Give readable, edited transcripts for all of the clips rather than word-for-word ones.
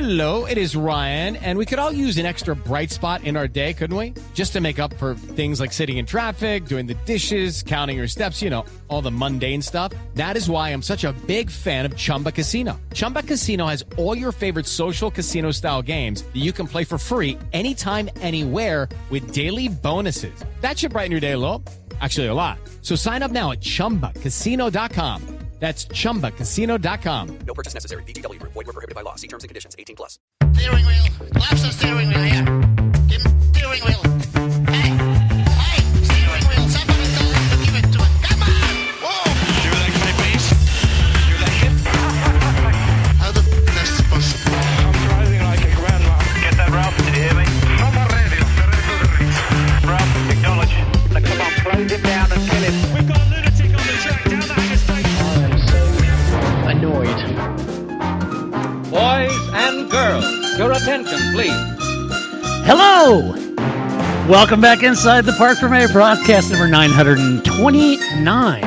Hello, it is Ryan, and we could all use an extra bright spot in our day, couldn't we? Just to make up for things like sitting in traffic, doing the dishes, counting your steps, you know, all the mundane stuff. That is why I'm such a big fan of Chumba Casino. Chumba Casino has all your favorite social casino-style games that you can play for free anytime, anywhere with daily bonuses. That should brighten your day a little. Actually, a lot. So sign up now at ChumbaCasino.com. That's ChumbaCasino.com. No purchase necessary. VGW Group. Void where prohibited by law. See terms and conditions. 18+. Steering wheel. Laps of steering wheel here. Give me steering wheel. Hey, steering wheel. Somebody tell him to give it to him. Come on. Whoa. Your leg, my please. Your leg hip. How the f*** is this possible? I'm driving like a grandma. Get that, Ralph. Did you hear me? From the radio. Ralph, acknowledge. Now, come on, close him down and kill him. We've got a lunatic on the track down the Hanger straight. Annoyed. Boys and girls, your attention, please. Hello! Welcome back inside the Park Premier broadcast number 929.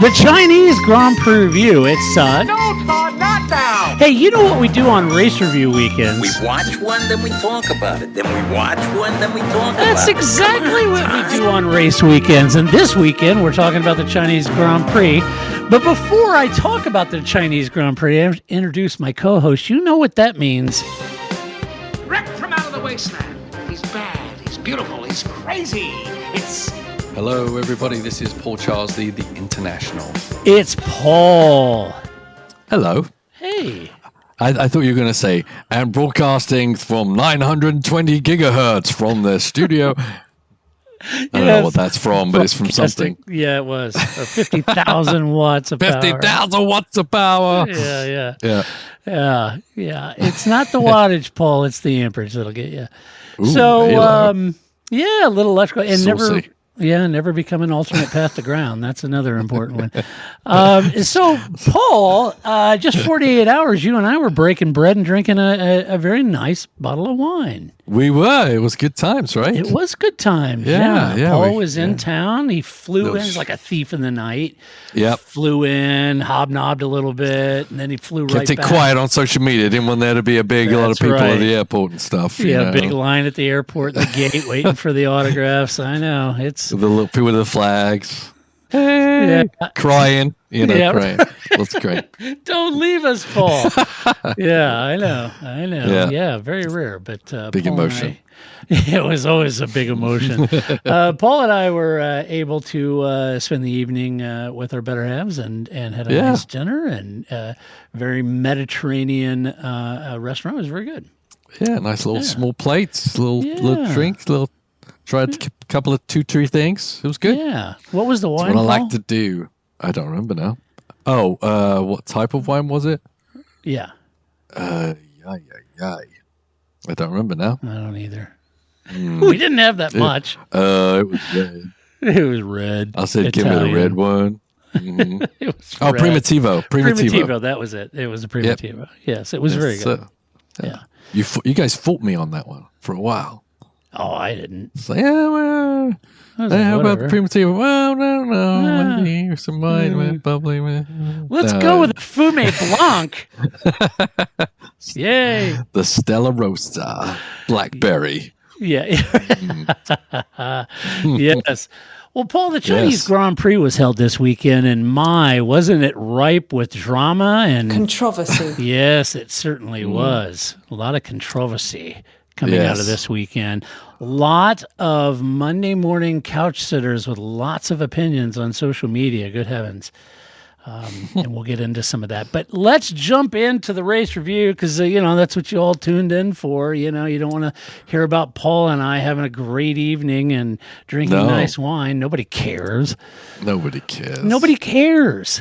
The Chinese Grand Prix review. It's, No, Todd, not now! hey, you know what we do on race review weekends? We watch one, then we talk about it. Then we watch one, then we talk about it. That's exactly what we do on race weekends. And this weekend, we're talking about the Chinese Grand Prix. But before I talk about the Chinese Grand Prix, I introduce my co-host. You know what that means. Wreck from out of the wasteland. He's bad. He's beautiful. He's crazy. It's... Hello, everybody. This is Paul Charles, the International. It's Paul. Hello. Hey. I thought you were going to say, and broadcasting from 920 gigahertz from the studio. I don't know what that's from, but it's from something. Yeah, it was. 50,000 watts of power. 50,000 watts of power. Yeah. Yeah. It's not the wattage, Paul. It's the amperage that'll get you. Ooh, So, halo. yeah, a little electrical. And Saucy. never become an alternate path to ground. That's another important one. So, Paul, just 48 hours, you and I were breaking bread and drinking a very nice bottle of wine. We were. It was good times, right? It was good times. Yeah. Paul was in town. He flew in. He's like a thief in the night. Yep. Flew in, hobnobbed a little bit, and then he flew right Kept back. it quiet on social media. Didn't want there to be a lot of people at the airport and stuff. Yeah, big line at the airport, at the gate, waiting for the autographs. I know. It's The little people with the flags. Hey, crying. Crying. That's great. Don't leave us, Paul. Yeah, I know. Yeah, very rare, but Big Paul emotion. It was always a big emotion. Paul and I were able to spend the evening with our better halves and had a nice dinner and very Mediterranean restaurant. It was very good. Yeah, nice little small plates, little drinks, tried a couple of 2-3 things. It was good. Yeah. What was the wine, That's what I Paul? like to do. I don't remember now. Oh, what type of wine was it? Yeah. I don't remember now. I don't either. We didn't have that much. It was red. It was red. I said, Italian. give me the red one. Mhm. It was Oh, red. Primitivo. That was it. It was a Primitivo. Yes, it was very good. Yeah. You guys fought me on that one for a while. Oh, I didn't. It's like, how about the Primitivo? Well, no. Maybe some wine with bubbly. Let's go with the Fume Blanc. Yay. The Stella Rosa Blackberry. Yeah. Yes. Well, Paul, the Chinese Grand Prix was held this weekend, and wasn't it ripe with drama and controversy? Yes, it certainly was. A lot of controversy coming out of this weekend. A lot of Monday morning couch sitters with lots of opinions on social media. Good heavens. And we'll get into some of that. But let's jump into the race review because, that's what you all tuned in for. You don't want to hear about Paul and I having a great evening and drinking nice wine. Nobody cares. Nobody cares.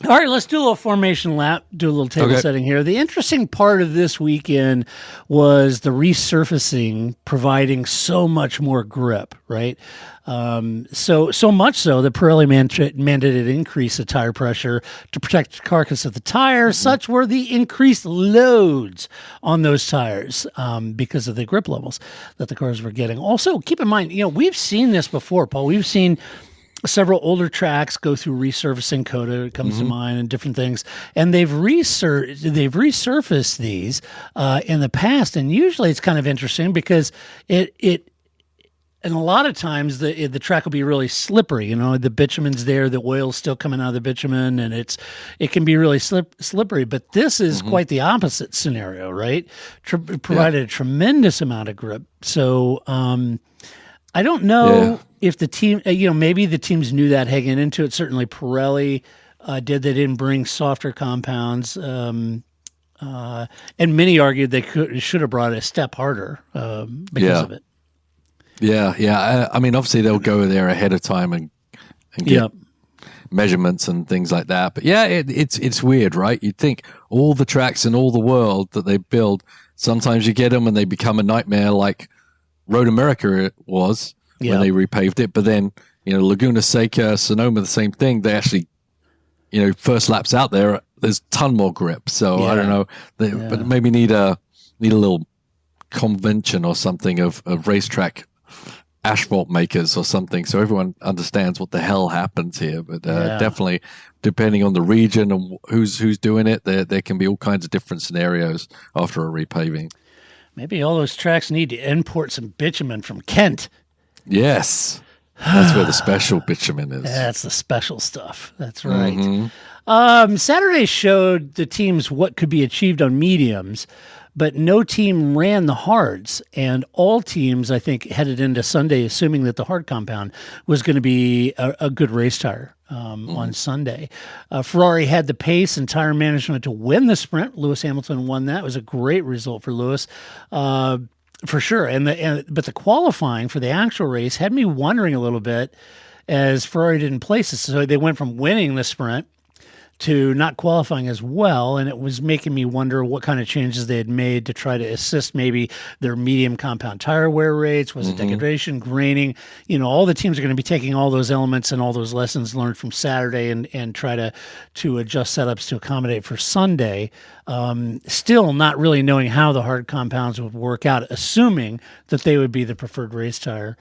All right, let's do a little formation lap, do a little table setting here. The interesting part of this weekend was the resurfacing providing so much more grip, right? So much so that Pirelli mandated increase the tire pressure to protect the carcass of the tire. Such were the increased loads on those tires because of the grip levels that the cars were getting. Also, keep in mind, we've seen this before, Paul. We've seen several older tracks go through resurfacing. Coda comes to mind, and different things. And they've resurfaced these in the past, and usually it's kind of interesting because and a lot of times the track will be really slippery. The bitumen's there, the oil's still coming out of the bitumen, and it can be really slippery. But this is quite the opposite scenario, right? Provided a tremendous amount of grip. So I don't know if the team, maybe the teams knew that heading into it. Certainly Pirelli did. They didn't bring softer compounds. And many argued they should have brought it a step harder because of it. Yeah. I mean, obviously they'll go there ahead of time and get measurements and things like that. But it's weird, right? You'd think all the tracks in all the world that they build, sometimes you get them and they become a nightmare, like Road America was when they repaved it. But then, Laguna Seca, Sonoma, the same thing. They actually, first laps out there, there's a ton more grip. So I don't know, but maybe need a little convention or something of racetrack asphalt makers or something, so everyone understands what the hell happens here. But definitely, depending on the region and who's doing it, there can be all kinds of different scenarios after a repaving. Maybe all those tracks need to import some bitumen from Kent. Yes, that's where the special bitumen is. That's the special stuff. That's right. Saturday showed the teams what could be achieved on mediums, but no team ran the hards, and all teams, I think, headed into Sunday assuming that the hard compound was going to be a good race tire on Sunday. Ferrari had the pace and tire management to win the sprint. Lewis Hamilton won that. It was a great result for Lewis, for sure. But the qualifying for the actual race had me wondering a little bit, as Ferrari didn't place it. So they went from winning the sprint to not qualifying as well, and it was making me wonder what kind of changes they had made to try to assist maybe their medium compound tire wear rates. Was it degradation, graining? All the teams are going to be taking all those elements and all those lessons learned from Saturday and try to adjust setups to accommodate for Sunday. Still not really knowing how the hard compounds would work out, assuming that they would be the preferred race tire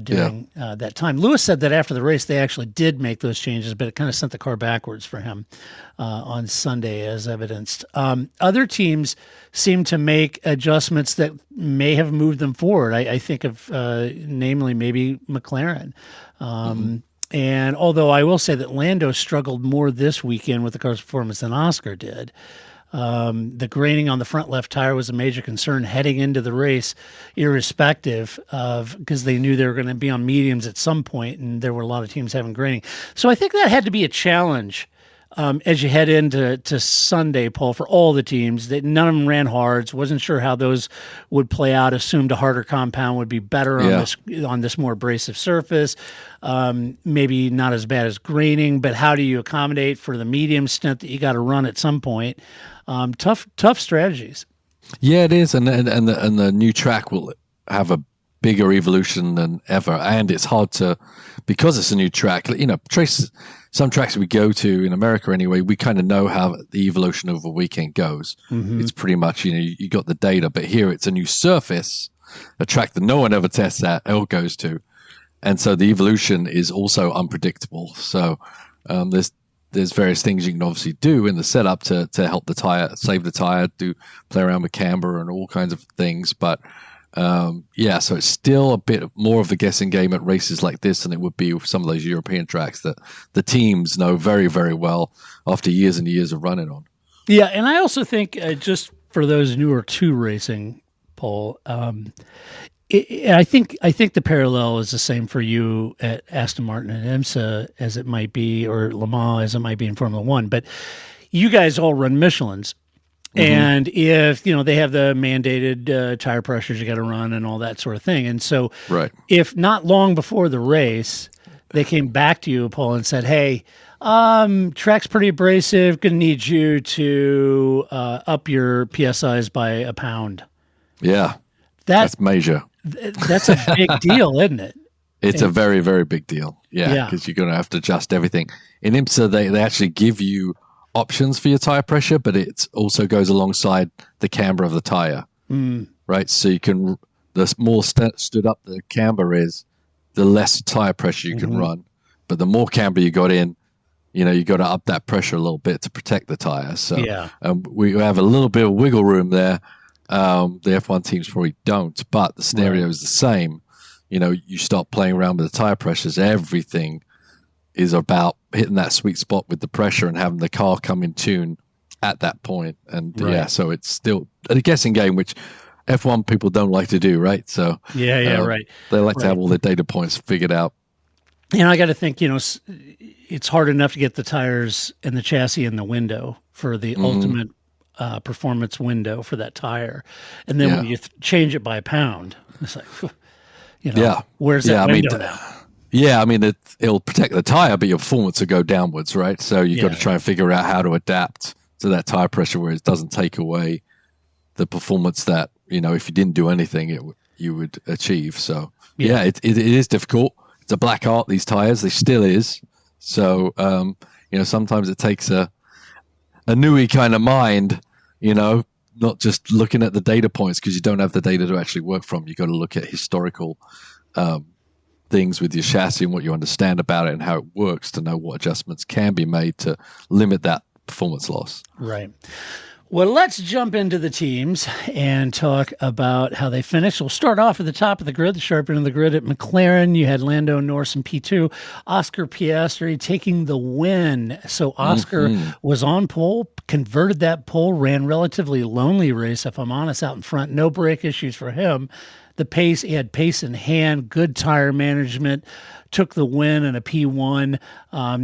during that time. Lewis said that after the race, they actually did make those changes, but it kind of sent the car backwards for him on Sunday, as evidenced. Other teams seem to make adjustments that may have moved them forward. I think of, namely, maybe McLaren. And although I will say that Lando struggled more this weekend with the car's performance than Oscar did, the graining on the front left tire was a major concern heading into the race, irrespective of, because they knew they were going to be on mediums at some point, and there were a lot of teams having graining. So I think that had to be a challenge as you head into Sunday, Paul, for all the teams. That none of them ran hards. Wasn't sure how those would play out. Assumed a harder compound would be better on this more abrasive surface. Maybe not as bad as graining, but how do you accommodate for the medium stint that you got to run at some point? Tough strategies. Yeah, it is, and the new track will have a bigger evolution than ever, and it's hard to, because it's a new track. Some tracks we go to in America anyway, we kind of know how the evolution of a weekend goes. It's pretty much, you got the data, but here it's a new surface, a track that no one ever tests at or goes to, and so the evolution is also unpredictable. So there's various things you can obviously do in the setup to help the tire, save the tire, play around with camber and all kinds of things, but so it's still a bit more of a guessing game at races like this than it would be with some of those European tracks that the teams know very, very well after years and years of running on. Yeah, and I also think just for those newer to racing, Paul, I think the parallel is the same for you at Aston Martin and IMSA as it might be, or Le Mans as it might be in Formula One. But you guys all run Michelins. And if, they have the mandated tire pressures you got to run and all that sort of thing. And so if not long before the race, they came back to you, Paul, and said, hey, track's pretty abrasive, going to need you to up your PSIs by a pound. Yeah. That's major. That's a big deal, isn't it? It's a very, very big deal. Yeah, because you're going to have to adjust everything. In IMSA, they actually give you options for your tire pressure, but it also goes alongside the camber of the tire, right? So you can, the more stood up the camber is, the less tire pressure you can run. But the more camber you got in, you got to up that pressure a little bit to protect the tire. So we have a little bit of wiggle room there. The F1 teams probably don't, but the scenario is the same. You start playing around with the tire pressures. Everything is about hitting that sweet spot with the pressure and having the car come in tune at that point. And so it's still a guessing game, which F1 people don't like to do, right? So right. They like to have all the data points figured out. I got to think, it's hard enough to get the tires and the chassis in the window for the ultimate performance window for that tire. And then when you change it by a pound, it's like, where's that window now? Yeah, it'll protect the tire, but your performance will go downwards, right? So you've got to try and figure out how to adapt to that tire pressure where it doesn't take away the performance that, if you didn't do anything, you would achieve. So, it is difficult. It's a black art, these tires. They still is. So, sometimes it takes a newie kind of mind, not just looking at the data points because you don't have the data to actually work from. You've got to look at historical things with your chassis and what you understand about it and how it works to know what adjustments can be made to limit that performance loss. Right. Well, let's jump into the teams and talk about how they finished. We'll start off at the top of the grid, the sharp end of the grid at McLaren. You had Lando Norris in P2, Oscar Piastri taking the win. So Oscar was on pole, converted that pole, ran relatively lonely race, if I'm honest, out in front. No brake issues for him. The pace, he had pace in hand, good tire management, took the win in a P1.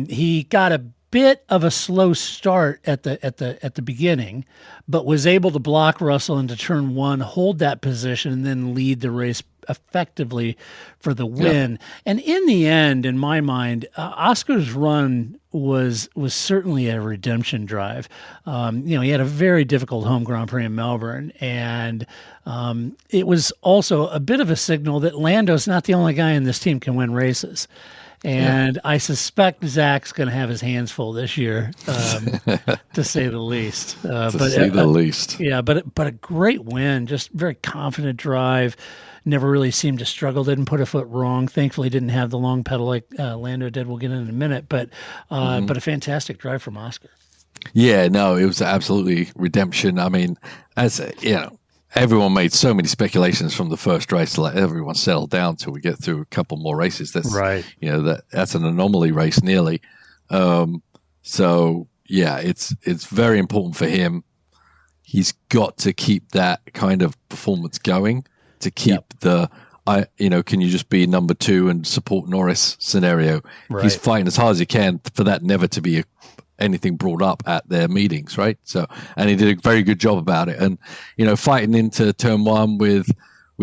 He got a bit of a slow start at the beginning, but was able to block Russell into turn one, hold that position, and then lead the race effectively for the win. Yep. And in the end, in my mind, Oscar's run was certainly a redemption drive. He had a very difficult home Grand Prix in Melbourne, and it was also a bit of a signal that Lando's not the only guy in this team can win races. And I suspect Zach's going to have his hands full this year, to say the least. Yeah, but a great win, just very confident drive. Never really seemed to struggle, didn't put a foot wrong. Thankfully, didn't have the long pedal like Lando did. We'll get in a minute, but a fantastic drive from Oscar. Yeah, no, it was absolutely redemption. Everyone made so many speculations from the first race to let everyone settle down till we get through a couple more races. That's right. That's an anomaly race nearly. It's very important for him. He's got to keep that kind of performance going to keep can you just be number two and support Norris scenario. Right. He's fighting as hard as he can for that never to be anything brought up at their meetings, right? So, and he did a very good job about it. And fighting into turn one with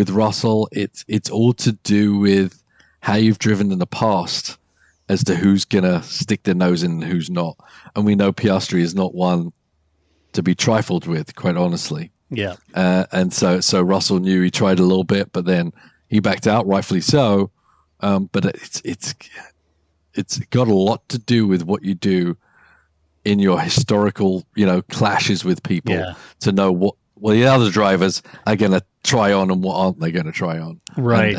Russell, it's all to do with how you've driven in the past as to who's gonna stick their nose in and who's not. And we know Piastri is not one to be trifled with, quite honestly. Yeah. And so Russell knew he tried a little bit, but then he backed out, rightfully so. But it's got a lot to do with what you do in your historical, clashes with people to know what the other drivers are going to try on and what aren't they going to try on. Right.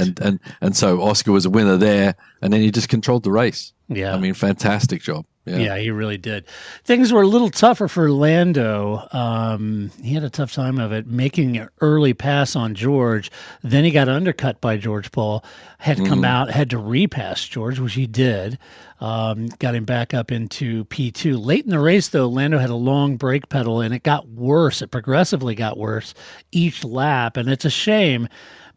And so Oscar was a winner there, and then he just controlled the race. Yeah. Fantastic job. Yeah, he really did. Things were a little tougher for Lando. He had a tough time of it, making an early pass on George. Then he got undercut by George Paul, had to come out, had to repass George, which he did. Got him back up into P2. Late in the race, though, Lando had a long brake pedal, and it got worse. It progressively got worse each lap, and it's a shame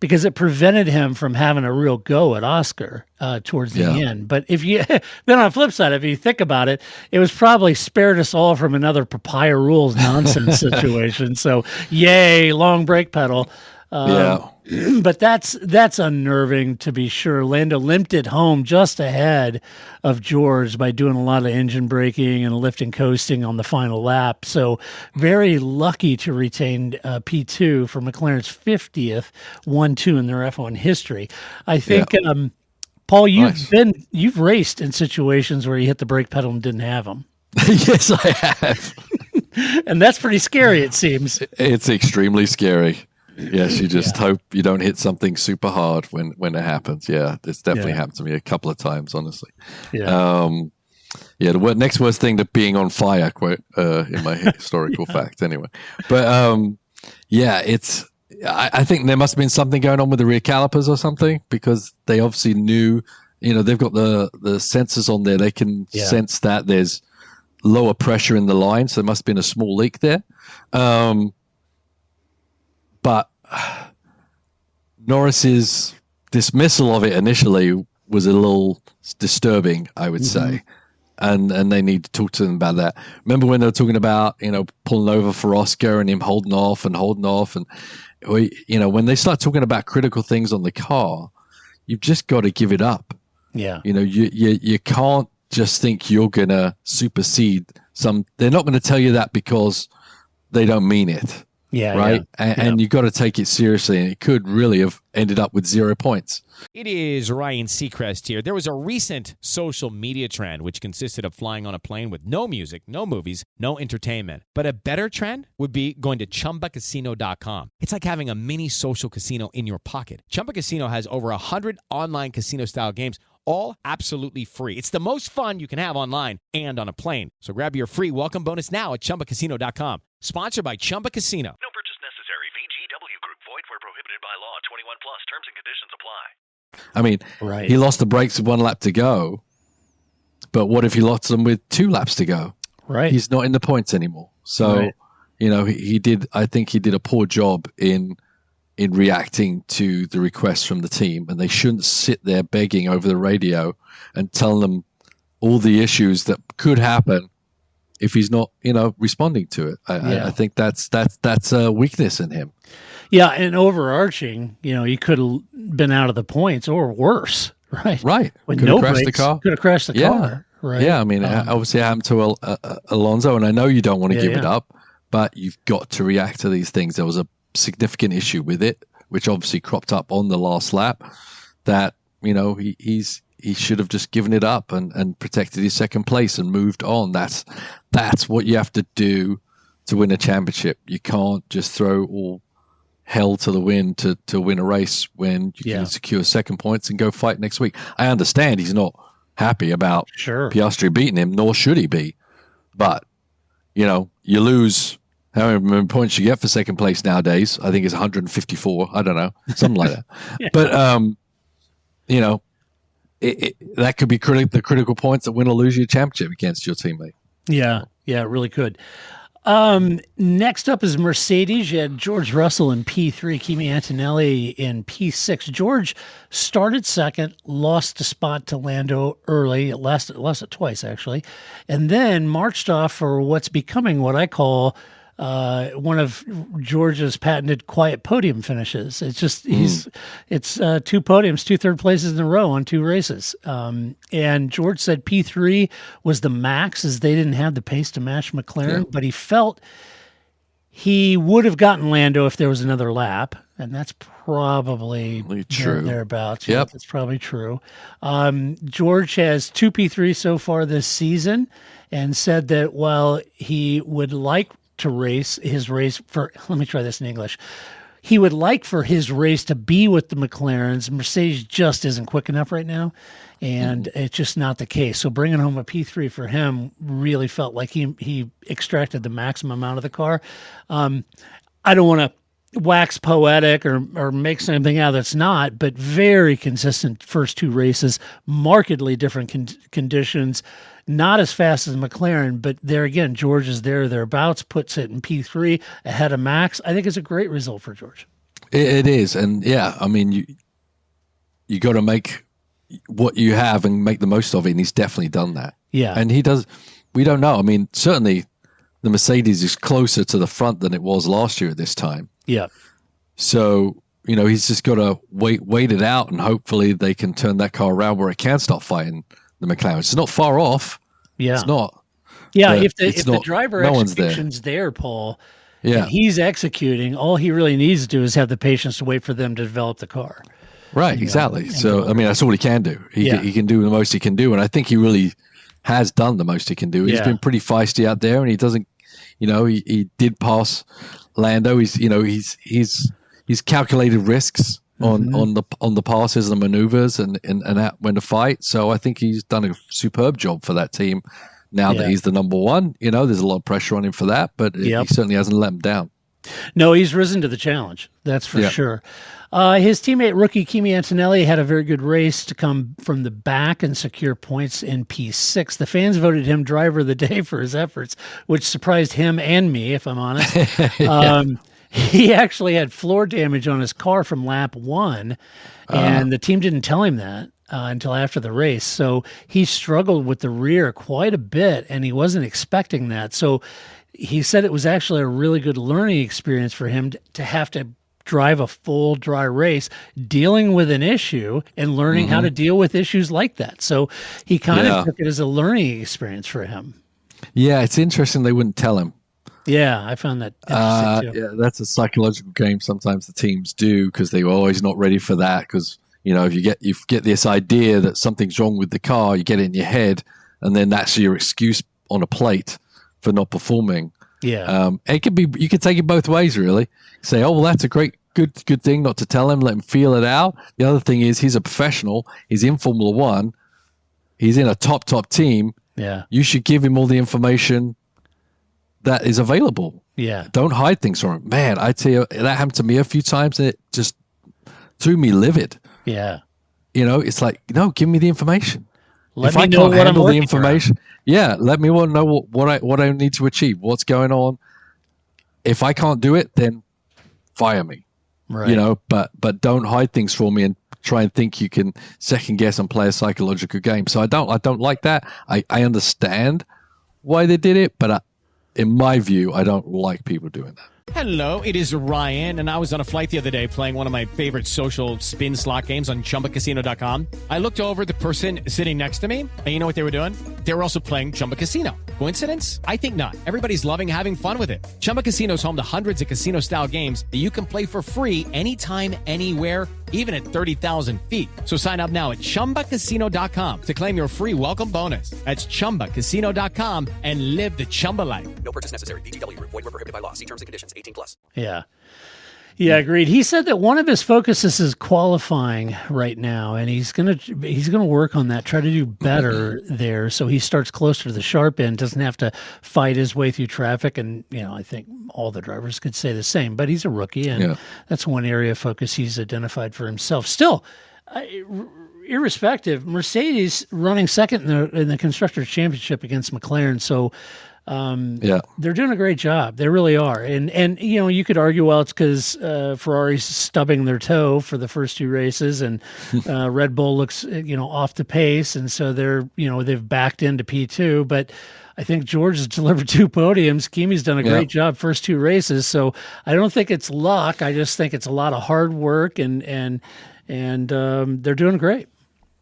because it prevented him from having a real go at Oscar towards the end. But then on the flip side, if you think about it, it was probably spared us all from another papaya rules nonsense situation. So yay, long brake pedal. But that's unnerving, to be sure. Lando limped it home just ahead of George by doing a lot of engine braking and lift and coasting on the final lap. So very lucky to retain P2 for McLaren's 50th 1-2 in their F1 history. I think, Paul, you've raced in situations where you hit the brake pedal and didn't have them. Yes, I have. And that's pretty scary, it seems. It's extremely scary. Yes, you just hope you don't hit something super hard when it happens. Yeah, it's definitely happened to me a couple of times, honestly. Yeah. The next worst thing to being on fire, quote, in my historical fact, anyway. But it's. I think there must have been something going on with the rear calipers or something, because they obviously knew. They've got the sensors on there. They can sense that there's lower pressure in the line, so there must have been a small leak there. But Norris's dismissal of it initially was a little disturbing, I would say. And they need to talk to them about that. Remember when they were talking about, pulling over for Oscar and him holding off, and when they start talking about critical things on the car, you've just got to give it up. Yeah. You can't just think you're going to supersede some. They're not going to tell you that because they don't mean it. Yeah. Right. And you got to take it seriously. And it could really have ended up with 0 points. It is Ryan Seacrest here. There was a recent social media trend which consisted of flying on a plane with no music, no movies, no entertainment. But a better trend would be going to ChumbaCasino.com. It's like having a mini social casino in your pocket. Chumba Casino has over 100 online casino-style games, all absolutely free. It's the most fun you can have online and on a plane. So grab your free welcome bonus now at ChumbaCasino.com. Sponsored by Chumba Casino. No purchase necessary. VGW Group. Void where prohibited by law. 21 plus. Terms and conditions apply. I mean, he lost the brakes with 1 lap to go, but what if he lost them with 2 laps to go? Right. He's not in the points anymore. So, he did. I think he did a poor job in reacting to the requests from the team, and they shouldn't sit there begging over the radio and telling them all the issues that could happen if he's not, responding to it. I think that's a weakness in him. Yeah, and overarching, he could have been out of the points or worse, right? Right. With could no have crashed brakes, the car. Could have crashed the car, right? Yeah, I mean, obviously it happened to Alonso, and I know you don't want to give it up, but you've got to react to these things. There was a significant issue with it, which obviously cropped up on the last lap, that, he should have just given it up and protected his second place and moved on. That's what you have to do to win a championship. You can't just throw all hell to the wind to win a race when you can secure second points and go fight next week. I understand he's not happy about Piastri beating him, nor should he be. But, you lose how many points you get for second place nowadays. I think it's 154. I don't know, something like that. But, that could be the critical points that win or lose your championship against your teammate. Yeah, it really could. Next up is Mercedes. You had George Russell in P3, Kimi Antonelli in P6. George started second, lost a spot to Lando early. It lost it twice, actually, and then marched off for what's becoming what I call one of George's patented quiet podium finishes. It's just it's 2 podiums, 2 third places in a row on 2 races. And George said P3 was the max, as they didn't have the pace to match McLaren, but he felt he would have gotten Lando if there was another lap, and that's probably true. Thereabouts. Yep, that's probably true. George has 2 P3 so far this season, and said that while he would like to race his race for, let me try this in English. He would like for his race to be with the McLarens. Mercedes just isn't quick enough right now, and it's just not the case. So bringing home a P3 for him really felt like he extracted the maximum out of the car. I don't want to wax poetic or make something out that's not, but very consistent first 2 races, markedly different conditions. Not as fast as McLaren, but there again, George is thereabouts, puts it in P3 ahead of Max. I think it's a great result for George. It is. And I mean, you got to make what you have and make the most of it. And he's definitely done that. Yeah. And he does, we don't know. I mean, certainly the Mercedes is closer to the front than it was last year at this time. Yeah. So, he's just got to wait it out, and hopefully they can turn that car around where it can start fighting the McLaren. It's not far off. Yeah. It's not. Yeah, if the driver execution's there, Paul, and he's executing, all he really needs to do is have the patience to wait for them to develop the car. Right, exactly. So, I mean, that's all he can do. He can do the most he can do, and I think he really has done the most he can do. He's been pretty feisty out there, and he doesn't, he did pass Lando. He's he's calculated risks on the passes and the maneuvers and when to fight. So I think he's done a superb job for that team. Now that he's the number one, there's a lot of pressure on him for that, but he certainly hasn't let him down. No, he's risen to the challenge. That's for sure. His teammate, rookie Kimi Antonelli, had a very good race to come from the back and secure points in P6. The fans voted him driver of the day for his efforts, which surprised him and me, if I'm honest. He actually had floor damage on his car from lap 1, and the team didn't tell him that until after the race. So he struggled with the rear quite a bit, and he wasn't expecting that. So he said it was actually a really good learning experience for him to have to drive a full dry race, dealing with an issue and learning how to deal with issues like that. So he kind of took it as a learning experience for him. Yeah, it's interesting they wouldn't tell him. Yeah, I found that interesting too. Yeah, that's a psychological game sometimes the teams do because they're always not ready for that because, if you get this idea that something's wrong with the car, you get it in your head, and then that's your excuse on a plate for not performing. Yeah. It could be, you could take it both ways, really. Say, oh, well, that's a good thing not to tell him, let him feel it out. The other thing is he's a professional. He's in Formula One. He's in a top team. Yeah. You should give him all the information that is available. Yeah. Don't hide things from him. Man, I tell you, that happened to me a few times and it just threw me livid. Yeah. It's like, no, give me the information. Let me know what I'm working information. Yeah, let me know what I need to achieve, what's going on. If I can't do it, then fire me. Right. But don't hide things from me and try and think you can second guess and play a psychological game. So I don't like that. I understand why they did it, but in my view, I don't like people doing that. Hello, it is Ryan, and I was on a flight the other day playing one of my favorite social spin slot games on ChumbaCasino.com. I looked over the person sitting next to me, and you know what they were doing? They were also playing Chumba Casino. Coincidence? I think not. Everybody's loving having fun with it. Chumba Casino is home to hundreds of casino-style games that you can play for free anytime, anywhere, even at 30,000 feet. So sign up now at ChumbaCasino.com to claim your free welcome bonus. That's ChumbaCasino.com and live the Chumba life. No purchase necessary. VGW. Void where prohibited by law. See terms and conditions. 18+. Yeah. Yeah, agreed. He said that one of his focuses is qualifying right now, and he's gonna work on that, try to do better there, so he starts closer to the sharp end, doesn't have to fight his way through traffic. And I think all the drivers could say the same. But he's a rookie, and that's one area of focus he's identified for himself. Still, irrespective, Mercedes running second in the Constructors' Championship against McLaren, so. They're doing a great job. They really are. And you could argue, well, it's because Ferrari's stubbing their toe for the first 2 races, and Red Bull looks off the pace, and so they've backed into P2. But I think George has delivered 2 podiums. Kimi's done a great job first 2 races, so I don't think it's luck. I just think it's a lot of hard work, and they're doing great.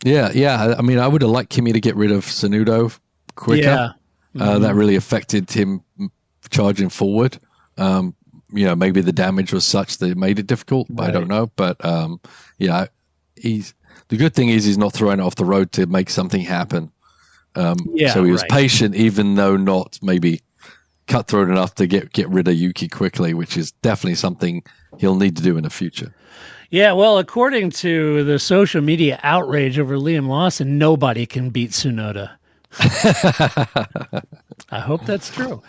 Yeah. I mean, I would have liked Kimi to get rid of Tsunoda quicker. Yeah. That really affected him charging forward. Maybe the damage was such that it made it difficult. Right. I don't know. But, the good thing is he's not throwing it off the road to make something happen. So he was patient, even though not maybe cutthroat enough to get rid of Yuki quickly, which is definitely something he'll need to do in the future. Yeah, well, according to the social media outrage over Liam Lawson, nobody can beat Tsunoda. I hope that's true.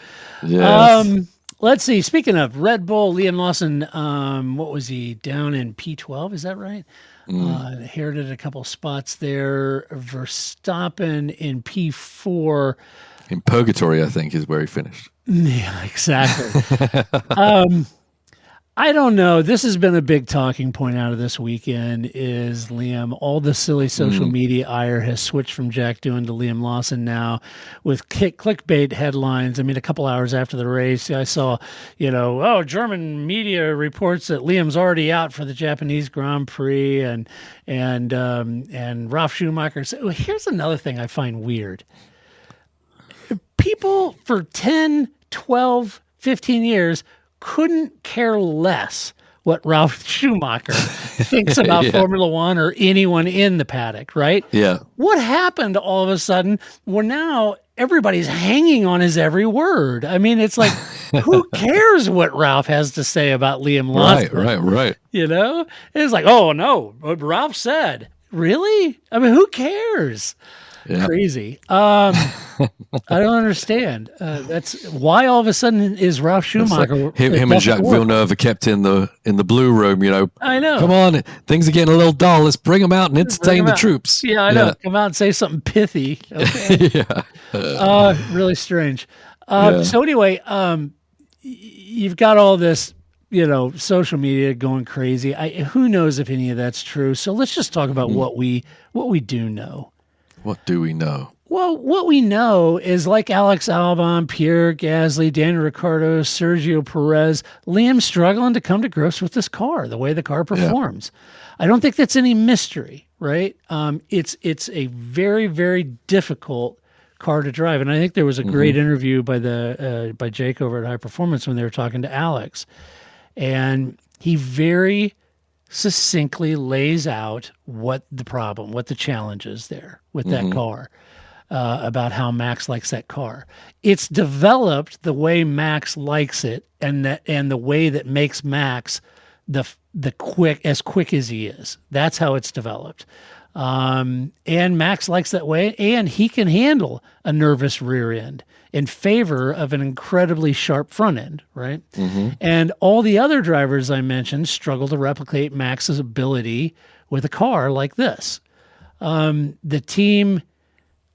Yes. Let's see. Speaking of Red Bull, Liam Lawson, what was he down in P12? Is that right? Inherited a couple spots there. Verstappen in P4. In purgatory, I think, is where he finished. Yeah, exactly. I don't know. This has been a big talking point out of this weekend is Liam. All the silly social media ire has switched from Jack Doohan to Liam Lawson now with clickbait headlines. I mean, a couple hours after the race, I saw, German media reports that Liam's already out for the Japanese Grand Prix and Ralf Schumacher. So here's another thing I find weird. People for 10, 12, 15 years couldn't care less what Ralf Schumacher thinks about Formula One or anyone in the paddock, right? Yeah. What happened all of a sudden? Well, now everybody's hanging on his every word. I mean, it's like who cares what Ralph has to say about Liam Lawson? Right. You know, it's like, oh no, what Ralph said. Really? I mean, who cares? Yeah. Crazy. I don't understand. That's why all of a sudden is Ralph Schumacher. Like him and Jacques Villeneuve are kept in the blue room. You know. I know. Come on, things are getting a little dull. Let's bring them out and entertain the troops. Yeah, I know. Come out and say something pithy. Okay. Really strange. So anyway, you've got all this, social media going crazy. Who knows if any of that's true? So let's just talk about what we do know. What do we know? Well, what we know is like Alex Albon, Pierre Gasly, Daniel Ricciardo, Sergio Perez, Liam's struggling to come to grips with this car, the way the car performs. Yeah. I don't think that's any mystery, right? It's a very, very difficult car to drive. And I think there was a great interview by Jake over at High Performance when they were talking to Alex. And he very succinctly lays out what the challenge is there with that car, about how Max likes that car. It's developed the way Max likes it, and the way that makes Max as quick as he is. That's how it's developed. And Max likes that way, and he can handle a nervous rear end in favor of an incredibly sharp front end, right? And all the other drivers I mentioned struggle to replicate Max's ability with a car like this. The team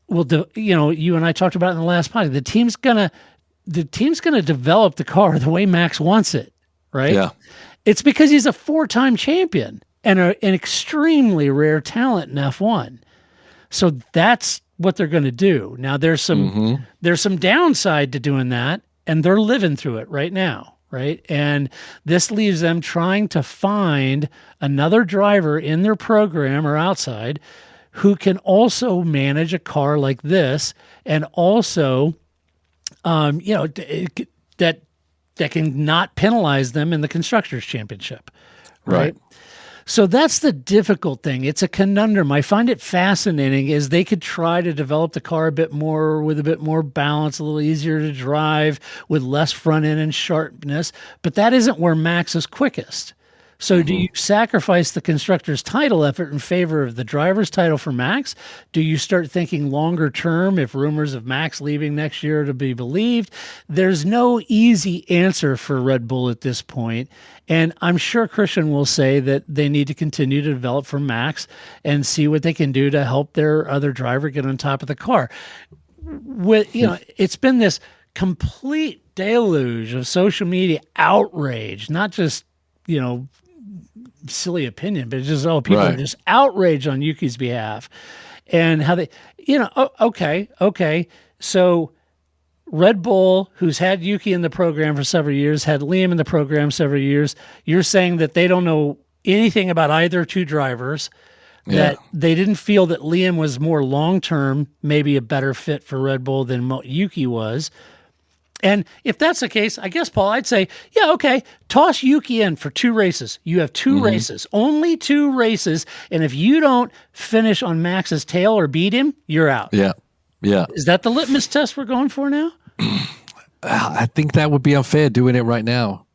will, you and I talked about it in the last podcast. The team's gonna develop the car the way Max wants it, right? Yeah. It's because he's a 4-time champion and an extremely rare talent in F1. So that's what they're going to do. Now there's some downside to doing that, and they're living through it right now, right? And this leaves them trying to find another driver in their program or outside who can also manage a car like this, and also, that can not penalize them in the Constructors' Championship, right? So that's the difficult thing. It's a conundrum. I find it fascinating is they could try to develop the car a bit more with a bit more balance, a little easier to drive with less front end and sharpness, but that isn't where Max is quickest. So do you sacrifice the constructor's title effort in favor of the driver's title for Max? Do you start thinking longer term if rumors of Max leaving next year are to be believed? There's no easy answer for Red Bull at this point. And I'm sure Christian will say that they need to continue to develop for Max and see what they can do to help their other driver get on top of the car. It's been this complete deluge of social media outrage, not just, silly opinion, but it's just, people are just outraged on Yuki's behalf and how they, okay. So Red Bull, who's had Yuki in the program for several years, had Liam in the program several years. You're saying that they don't know anything about either two drivers, that they didn't feel that Liam was more long-term, maybe a better fit for Red Bull than Yuki was. And if that's the case, I guess, Paul, I'd say, toss Yuki in for 2 races. You have 2 races, only 2 races. And if you don't finish on Max's tail or beat him, you're out. Yeah. Is that the litmus test we're going for now? I think that would be unfair doing it right now.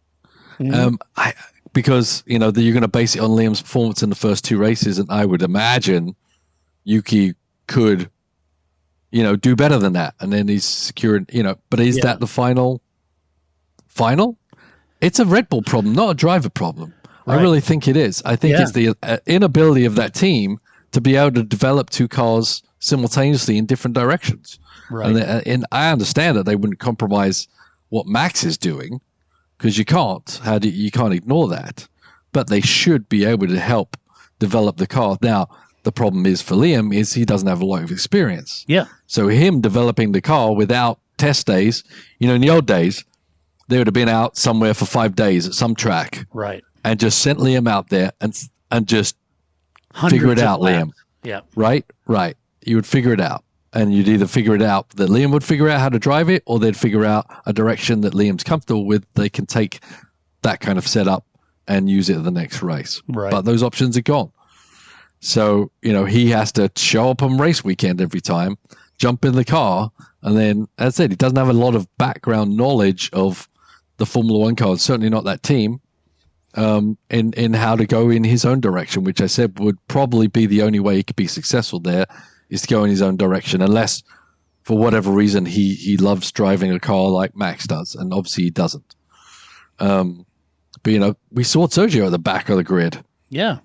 Because, you're going to base it on Liam's performance in the first 2 races. And I would imagine Yuki could, do better than that. And then he's secured, but is that the final? It's a Red Bull problem, not a driver problem. Right. I really think it is. I think it's the inability of that team to be able to develop 2 cars simultaneously in different directions. Right. And I understand that they wouldn't compromise what Max is doing, because you can't. You can't ignore that. But they should be able to help develop the car. Now, the problem is for Liam is he doesn't have a lot of experience. Yeah. So him developing the car without test days, in the old days, they would have been out somewhere for 5 days at some track. Right. And just sent Liam out there and just figure it out, Liam. Yeah. Right. You would figure it out. And you'd either figure it out that Liam would figure out how to drive it, or they'd figure out a direction that Liam's comfortable with. They can take that kind of setup and use it at the next race. Right. But those options are gone. So, he has to show up on race weekend every time, jump in the car, and then, as I said, he doesn't have a lot of background knowledge of the Formula One car, certainly not that team, in how to go in his own direction, which I said would probably be the only way he could be successful there, is to go in his own direction, unless for whatever reason he loves driving a car like Max does, and obviously he doesn't. But we saw Sergio at the back of the grid. Yeah.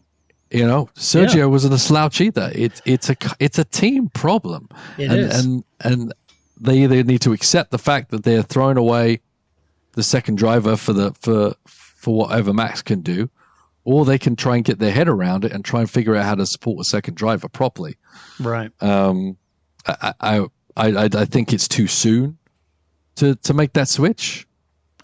Sergio wasn't a slouch either. It's a team problem. It is. And they either need to accept the fact that they're throwing away the second driver for whatever Max can do, or they can try and get their head around it and try and figure out how to support a second driver properly. Right. I think it's too soon to make that switch.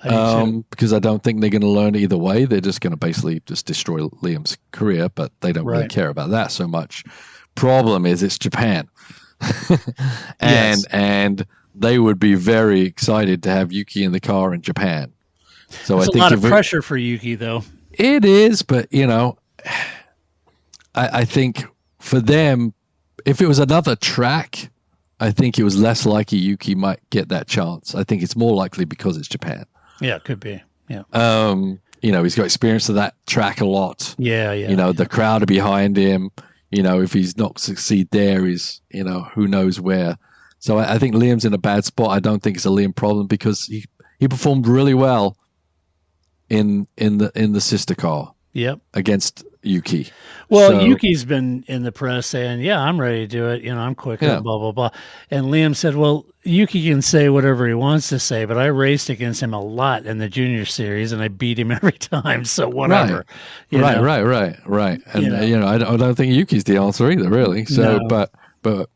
Because I don't think they're going to learn either way. They're just going to basically just destroy Liam's career, but they don't really care about that so much. Problem is, it's Japan, and they would be very excited to have Yuki in the car in Japan. So it's I think a lot of pressure for Yuki, though. It is, but I think for them, if it was another track, I think it was less likely Yuki might get that chance. I think it's more likely because it's Japan. Yeah, it could be. Yeah. He's got experience of that track a lot. Yeah. The crowd are behind him. If he's not succeed there, he's, who knows where. So I think Liam's in a bad spot. I don't think it's a Liam problem because he performed really well in the sister car. Yep. Against Yuki. Well, Yuki's been in the press saying, "Yeah, I'm ready to do it. I'm quick." Blah blah blah. And Liam said, "Well, Yuki can say whatever he wants to say, but I raced against him a lot in the junior series, and I beat him every time. So whatever." Right. And I don't think Yuki's the answer either, really. So, no. but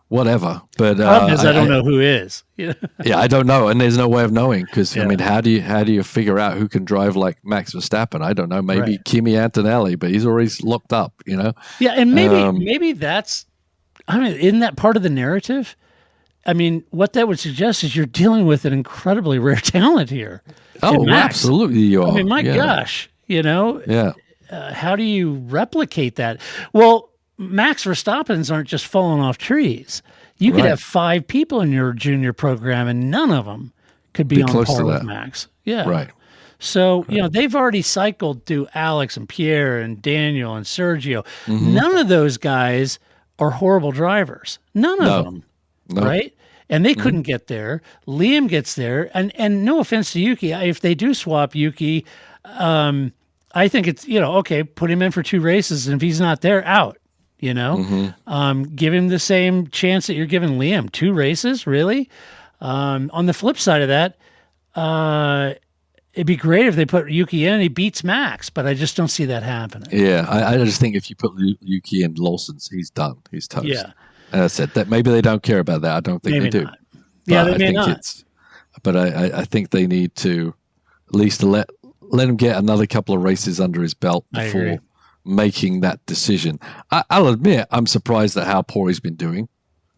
whatever. But problem is, I don't know who is. Yeah, I don't know, and there's no way of knowing because I mean, how do you figure out who can drive like Max Verstappen? I don't know. Maybe Kimi Antonelli, but he's always locked up. Yeah, and maybe that's. I mean, isn't that part of the narrative? I mean, what that would suggest is you're dealing with an incredibly rare talent here. Oh, absolutely, you are. I mean, my gosh, Yeah. How do you replicate that? Well, Max Verstappens aren't just falling off trees. You could have 5 people in your junior program, and none of them could be on par with Max. Yeah. Right. So, they've already cycled through Alex and Pierre and Daniel and Sergio. Mm-hmm. None of those guys are horrible drivers. None of them. No. Right? And they couldn't get there. Liam gets there. And no offense to Yuki, if they do swap Yuki, I think it's, okay, put him in for 2 races, and if he's not there, out. Give him the same chance that you're giving Liam. 2 races, really? On the flip side of that, it'd be great if they put Yuki in and he beats Max, but I just don't see that happening. Yeah, I just think if you put Yuki in Lawson's, he's done. He's toast. Yeah. And I said that maybe they don't care about that. I don't think maybe they do. Not. Yeah, they may not. But I think they need to at least let him get another couple of races under his belt before making that decision. I'll admit I'm surprised at how poor he's been doing.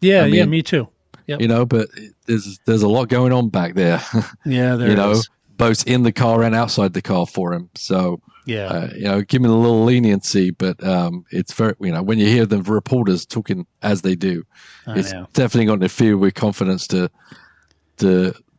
Yeah, me too. Yep. But there's a lot going on back there. Yeah, there is. Both in the car and outside the car for him. So give him a little leniency, but it's very when you hear the reporters talking as they do, it's definitely going to feel with confidence to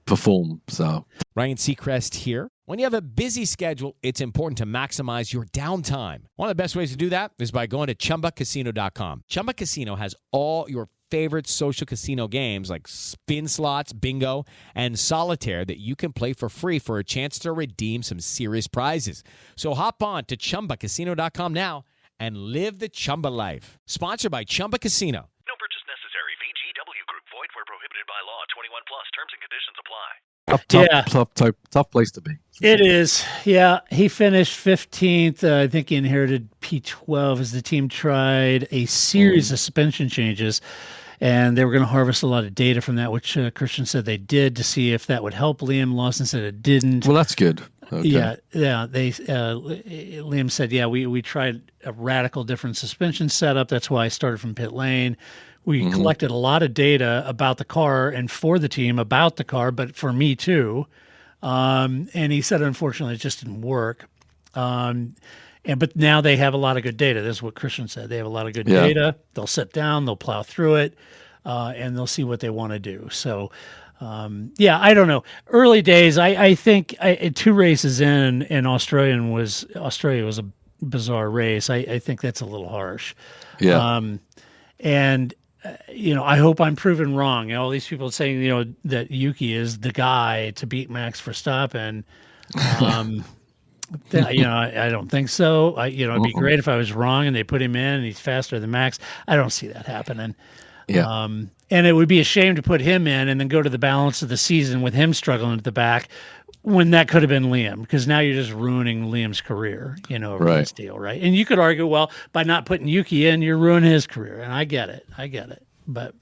perform. So Ryan Seacrest here. When you have a busy schedule, it's important to maximize your downtime. One of the best ways to do that is by going to ChumbaCasino.com. Chumba Casino has all your favorite social casino games like spin slots, bingo, and solitaire that you can play for free for a chance to redeem some serious prizes. So hop on to ChumbaCasino.com now and live the Chumba life. Sponsored by Chumba Casino. No purchase necessary. VGW Group. Void where prohibited by law. 21 plus. Terms and conditions apply. Tough place to be. It is. Yeah, he finished 15th. I think he inherited P12 as the team tried a series of suspension changes, and they were going to harvest a lot of data from that, which Christian said they did to see if that would help Liam. Lawson said it didn't. Well, that's good. Okay. Yeah. Liam said, we tried a radical different suspension setup. That's why I started from pit lane. We collected a lot of data about the car and for the team about the car, but for me too. And he said, unfortunately, it just didn't work. But now they have a lot of good data. This is what Christian said. They have a lot of good data. They'll sit down, they'll plow through it, and they'll see what they want to do. So Yeah, I don't know. Early days, I think 2 races in Australia was a bizarre race. I think that's a little harsh. Yeah. And I hope I'm proven wrong. All these people saying, that Yuki is the guy to beat Max Verstappen. I don't think so. It'd be great if I was wrong and they put him in and he's faster than Max. I don't see that happening. Yeah. And it would be a shame to put him in and then go to the balance of the season with him struggling at the back when that could have been Liam, because now you're just ruining Liam's career, over this deal, right? And you could argue, well, by not putting Yuki in, you're ruining his career. And I get it. But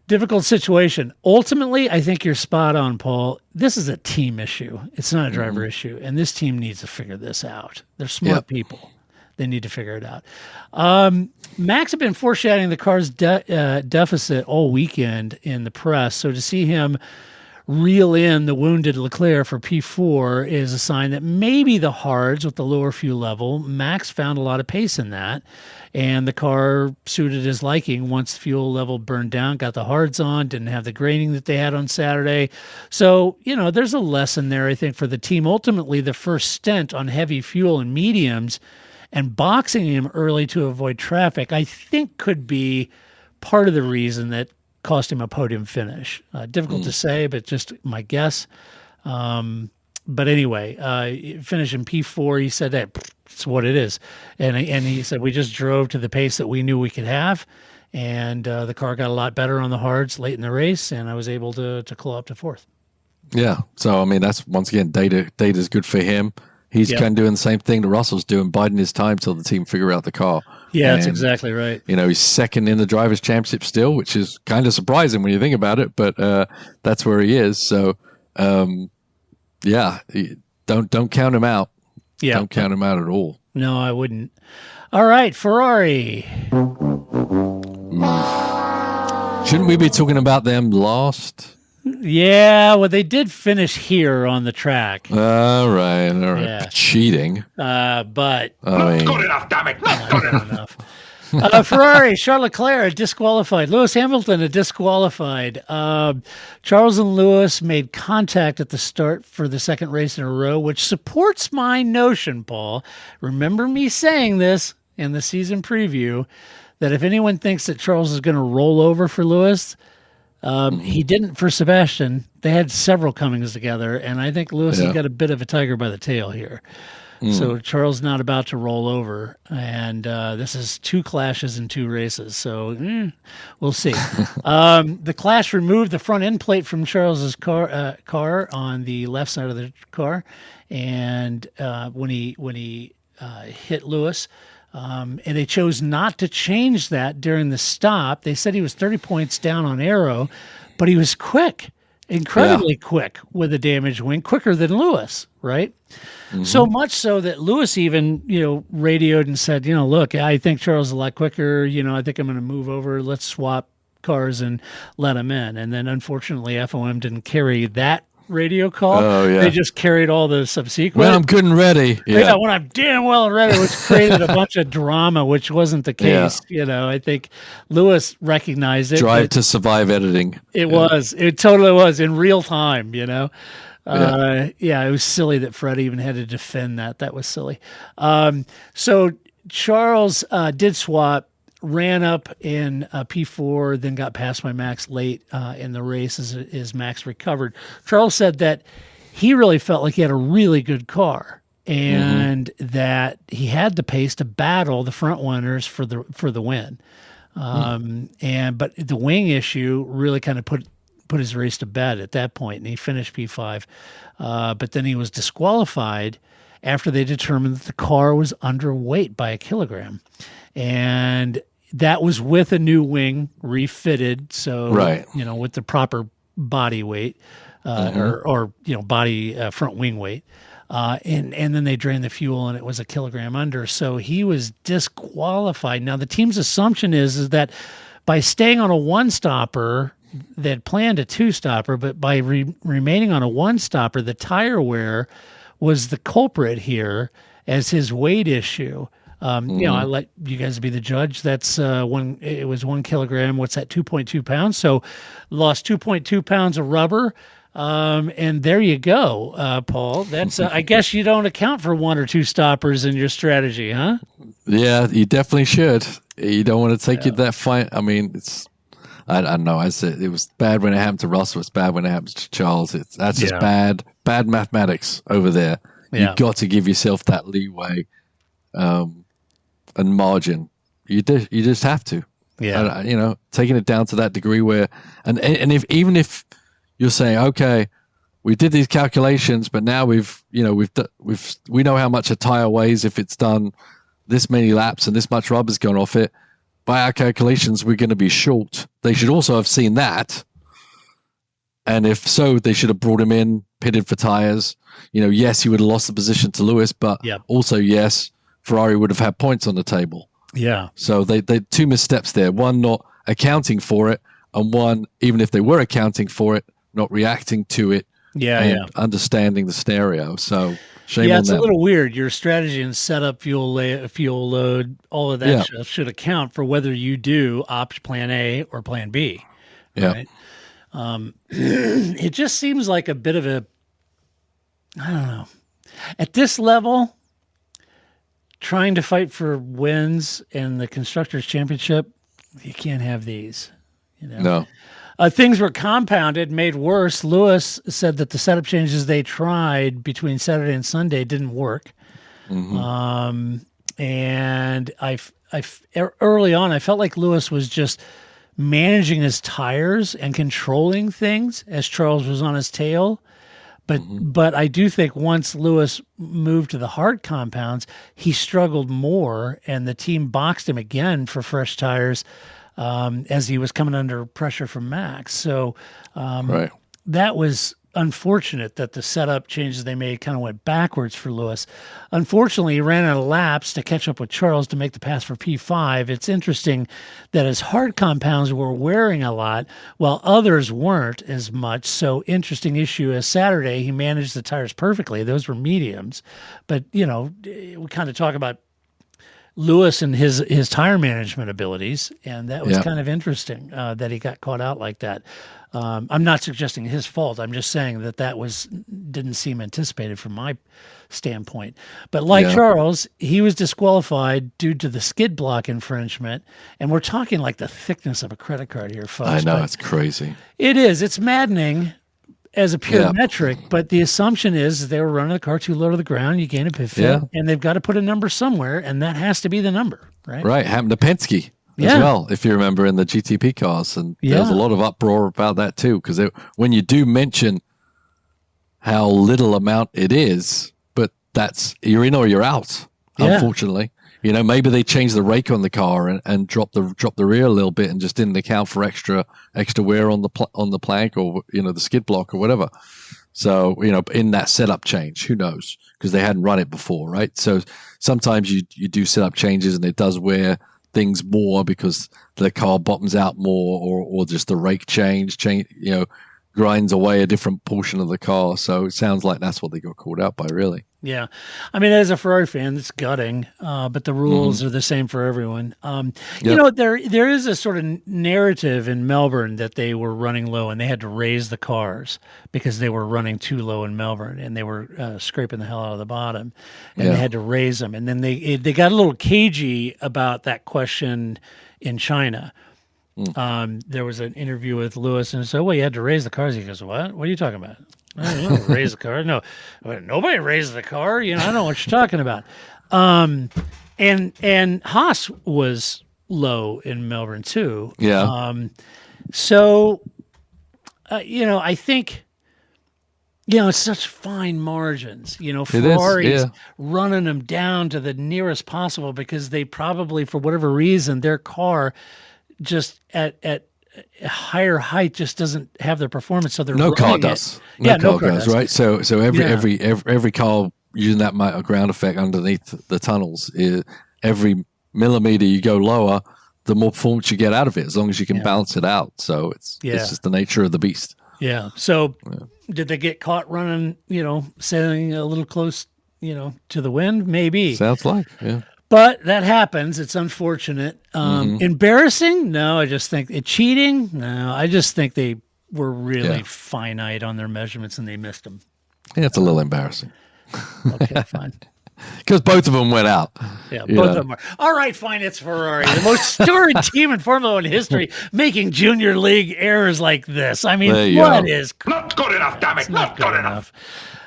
difficult situation. Ultimately, I think you're spot on, Paul. This is a team issue. It's not a driver issue. And this team needs to figure this out. They're smart people. They need to figure it out. Max had been foreshadowing the car's deficit all weekend in the press. So to see him reel in the wounded Leclerc for P4 is a sign that maybe the hards with the lower fuel level, Max found a lot of pace in that, and the car suited his liking once the fuel level burned down, got the hards on, didn't have the graining that they had on Saturday. So, there's a lesson there, I think, for the team. Ultimately, the first stint on heavy fuel and mediums and boxing him early to avoid traffic, I think could be part of the reason that cost him a podium finish. Difficult to say, but just my guess. But anyway, finishing P4, he said that it's what it is. And he said, we just drove to the pace that we knew we could have. And the car got a lot better on the hards late in the race, and I was able to claw up to 4th. Yeah. So, that's, once again, data's good for him. He's kind of doing the same thing that Russell's doing, biding his time till the team figure out the car. Yeah, that's exactly right. He's second in the Drivers' Championship still, which is kind of surprising when you think about it, but that's where he is. So, don't count him out. Yeah. Don't count him out at all. No, I wouldn't. All right, Ferrari. Shouldn't we be talking about them last? Yeah, well, they did finish here on the track. All right. Yeah. Cheating. But not good enough, damn it! Not good enough. Ferrari, Charles Leclerc disqualified. Lewis Hamilton disqualified. Charles and Lewis made contact at the start for the second race in a row, which supports my notion, Paul. Remember me saying this in the season preview, that if anyone thinks that Charles is going to roll over for Lewis, he didn't for Sebastian. They had several comings together, and I think Lewis has got a bit of a tiger by the tail here. So Charles not about to roll over, and this is 2 clashes in 2 races. So we'll see. The clash removed the front end plate from Charles's car on the left side of the car, and when he hit Lewis. And they chose not to change that during the stop. They said he was 30 points down on aero, but he was quick, incredibly quick with a damaged wing, quicker than Lewis, right? So much so that Lewis even, radioed and said, look, I think Charles is a lot quicker. I think I'm going to move over. Let's swap cars and let him in. And then unfortunately, FOM didn't carry that radio call. They just carried all the subsequent. When I'm good and ready. Yeah, when I'm damn well and ready, which created a bunch of drama, which wasn't the case. I think Lewis recognized it. Drive to Survive editing. It was. It totally was in real time, it was silly that Fred even had to defend that. That was silly. So Charles did swap, ran up in P4, then got passed by Max late in the race as Max recovered. Charles said that he really felt like he had a really good car and that he had the pace to battle the front runners for the win. But the wing issue really kind of put his race to bed at that point, and he finished P5. But then he was disqualified after they determined that the car was underweight by 1 kilogram. And that was with a new wing refitted. So, with the proper body weight, or body front wing weight. And then they drained the fuel and it was 1 kilogram under. So he was disqualified. Now the team's assumption is that by staying on a 1-stopper, they'd planned a 2-stopper, but by remaining on a 1-stopper, the tire wear was the culprit here as his weight issue. I let you guys be the judge. That's it was 1 kilogram. What's that? 2.2 pounds. So lost 2.2 pounds of rubber. And there you go, Paul. That's I guess you don't account for 1 or 2 stoppers in your strategy, huh? Yeah, you definitely should. You don't want to take it that fight. I mean, I don't know. I said it was bad when it happened to Russell. It's bad when it happens to Charles. That's just bad mathematics over there. Yeah. You've got to give yourself that leeway and margin. You just have to. Yeah. Taking it down to that degree where, and even if you're saying, okay, we did these calculations, but now we know how much a tire weighs if it's done this many laps and this much rubber's gone off it. By our calculations, we're going to be short. They should also have seen that. And if so, they should have brought him in, pitted for tires. Yes, he would have lost the position to Lewis, but also, yes, Ferrari would have had points on the table. Yeah. So they 2 missteps there. One, not accounting for it, and one, even if they were accounting for it, not reacting to it. And understanding the scenario. So shame on them. Yeah, it's a little weird. Your strategy and setup, fuel load, all of that stuff should account for whether you do opt plan A or plan B. Right? Yeah. It just seems like a bit of a, I don't know. At this level, trying to fight for wins in the Constructors' Championship, you can't have these. No. Things were compounded, made worse. Lewis said that the setup changes they tried between Saturday and Sunday didn't work. Mm-hmm. And early on, I felt like Lewis was just managing his tires and controlling things as Charles was on his tail. But I do think once Lewis moved to the hard compounds, he struggled more, and the team boxed him again for fresh tires as he was coming under pressure from Max. So that was unfortunate that the setup changes they made kind of went backwards for Lewis. Unfortunately, he ran out of laps to catch up with Charles to make the pass for P5. It's interesting that his hard compounds were wearing a lot while others weren't as much. So interesting issue as Saturday, he managed the tires perfectly. Those were mediums. But, we kind of talk about Lewis and his tire management abilities, and that was kind of interesting that he got caught out like that. I'm not suggesting his fault. I'm just saying that didn't seem anticipated from my standpoint. But like Charles, he was disqualified due to the skid block infringement, and we're talking like the thickness of a credit card here, folks. I know, it's crazy. It is. It's maddening as a pure metric, but the assumption is they were running the car too low to the ground. You gain a pit fit, and they've got to put a number somewhere, and that has to be the number, right? Right. Happened to Penske as well, if you remember, in the GTP cars, and there was a lot of uproar about that too, because when you do mention how little amount it is, but that's you're in or you're out. Unfortunately, maybe they changed the rake on the car and dropped the rear a little bit and just didn't account for extra wear on the plank or the skid block or whatever. So in that setup change, who knows, because they hadn't run it before, right? So sometimes you do setup changes and it does wear things more because the car bottoms out more, or just the rake change grinds away a different portion of the car. So it sounds like that's what they got called out by, really. Yeah. I mean, as a Ferrari fan, it's gutting, but the rules are the same for everyone. There is a sort of narrative in Melbourne that they were running low and they had to raise the cars because they were running too low in Melbourne and they were scraping the hell out of the bottom, and they had to raise them. And then they got a little cagey about that question in China. There was an interview with Lewis and said, well, you had to raise the cars. He goes, what are you talking about? I don't raise the car. No, nobody raised the car. I don't know what you're talking about. And Haas was low in Melbourne too. Yeah. I think, it's such fine margins. Ferrari's running them down to the nearest possible because they probably, for whatever reason, their car just at a higher height just doesn't have the performance. So they're no car does. No car does, right? So every car using that ground effect underneath the tunnels, every millimeter you go lower, the more performance you get out of it, as long as you can balance it out. So it's just the nature of the beast. Yeah. So did they get caught running, sailing a little close, to the wind? Maybe. Sounds like, yeah. But that happens. It's unfortunate. Embarrassing? No, I just think cheating? No, I just think they were really finite on their measurements and they missed them. Yeah, it's a little embarrassing. Okay, fine. Because both of them went out. Yeah, both of them are. All right, fine, it's Ferrari, the most storied team in Formula One history, making junior league errors like this. I mean, what is... Not good enough, damn it. Not good enough.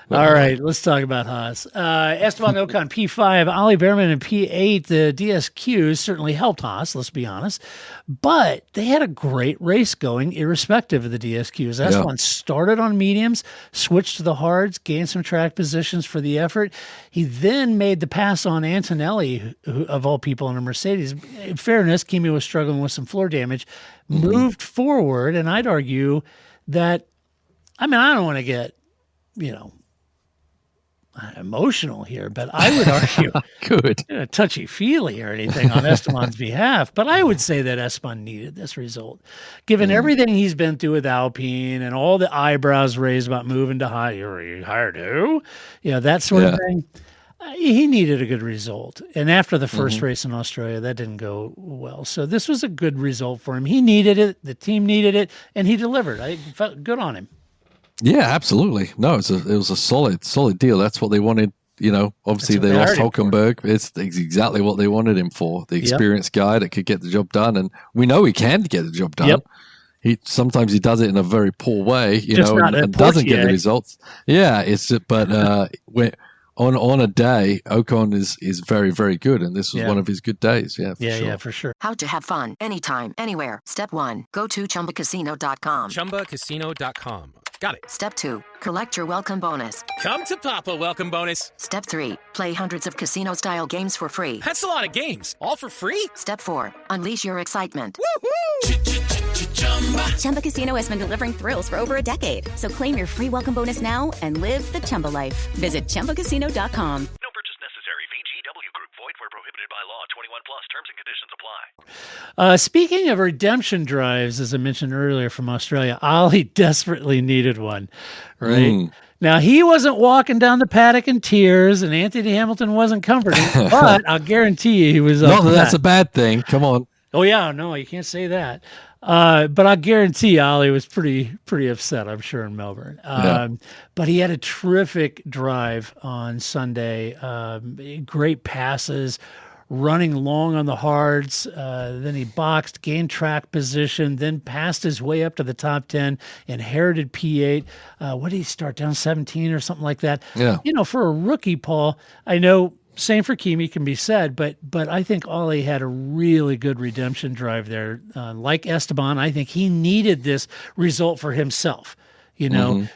All right, let's talk about Haas. Esteban Ocon, P5, Ollie Behrman in P8. The DSQs certainly helped Haas, let's be honest. But they had a great race going, irrespective of the DSQs. Esteban started on mediums, switched to the hards, gained some track positions for the effort. He then made the pass on Antonelli, who, of all people, in a Mercedes. In fairness, Kimi was struggling with some floor damage, moved forward, and I'd argue that, I mean, I don't want to get, emotional here, but I would argue touchy-feely or anything on Esteban's behalf, but I would say that Esteban needed this result. Given everything he's been through with Alpine and all the eyebrows raised about moving to higher who? That sort of thing, he needed a good result. And after the first race in Australia, that didn't go well. So this was a good result for him. He needed it, the team needed it, and he delivered. I felt good on him. Yeah, absolutely. No, it was a solid deal. That's what they wanted. Obviously they lost Hulkenberg. It's exactly what they wanted him for. The experienced guy that could get the job done, and we know he can get the job done. Sometimes he does it in a very poor way, and doesn't get the results. Yeah, on a day, Ocon is very, very good, and this was one of his good days. Yeah, for sure. How to have fun anytime, anywhere. Step 1, go to ChumbaCasino.com. ChumbaCasino.com. Got it. Step 2, collect your welcome bonus. Come to Papa welcome bonus. Step 3, play hundreds of casino-style games for free. That's a lot of games. All for free? Step 4, unleash your excitement. Chumba Casino has been delivering thrills for over a decade. So claim your free welcome bonus now and live the Chumba life. Visit ChumbaCasino.com. No purchase necessary. VGW Group. Void where prohibited by law. 21 plus. Terms and conditions apply. Speaking of redemption drives, as I mentioned earlier from Australia, Ollie desperately needed one, right? Now, he wasn't walking down the paddock in tears, and Anthony Hamilton wasn't comforting, but I'll guarantee you he was Not that that's a bad thing. Come on. Oh, yeah, no, you can't say that. But I guarantee Ollie was pretty upset, I'm sure, in Melbourne. But he had a terrific drive on Sunday. Great passes, running long on the hards. Then he boxed, gained track position, then passed his way up to the top 10, inherited P8. What did he start, down 17 or something like that? Yeah. For a rookie, Paul, I know same for Kimi can be said, but I think Ollie had a really good redemption drive there. Like Esteban, I think he needed this result for himself,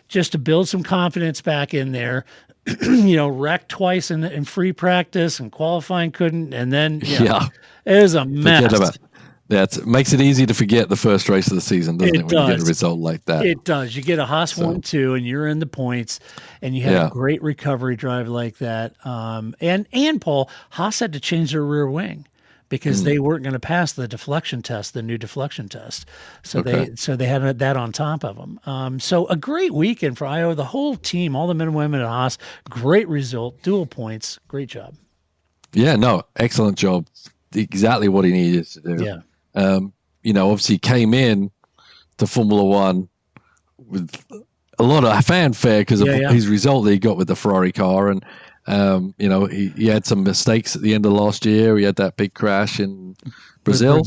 just to build some confidence back in there. Wrecked twice in free practice and qualifying couldn't, and then it was a mess. That makes it easy to forget the first race of the season, doesn't it? When you get a result like that. It does. You get a Haas 1-2 and you're in the points, and you have a great recovery drive like that. And Paul, Haas had to change their rear wing because they weren't going to pass the deflection test, the new deflection test. So they had that on top of them. So a great weekend for Iowa. The whole team, all the men and women at Haas, great result, dual points, great job. Yeah, no, excellent job. Exactly what he needed to do. Yeah. Obviously came in to Formula One with a lot of fanfare because of his result that he got with the Ferrari car. And, he had some mistakes at the end of last year. He had that big crash in Brazil.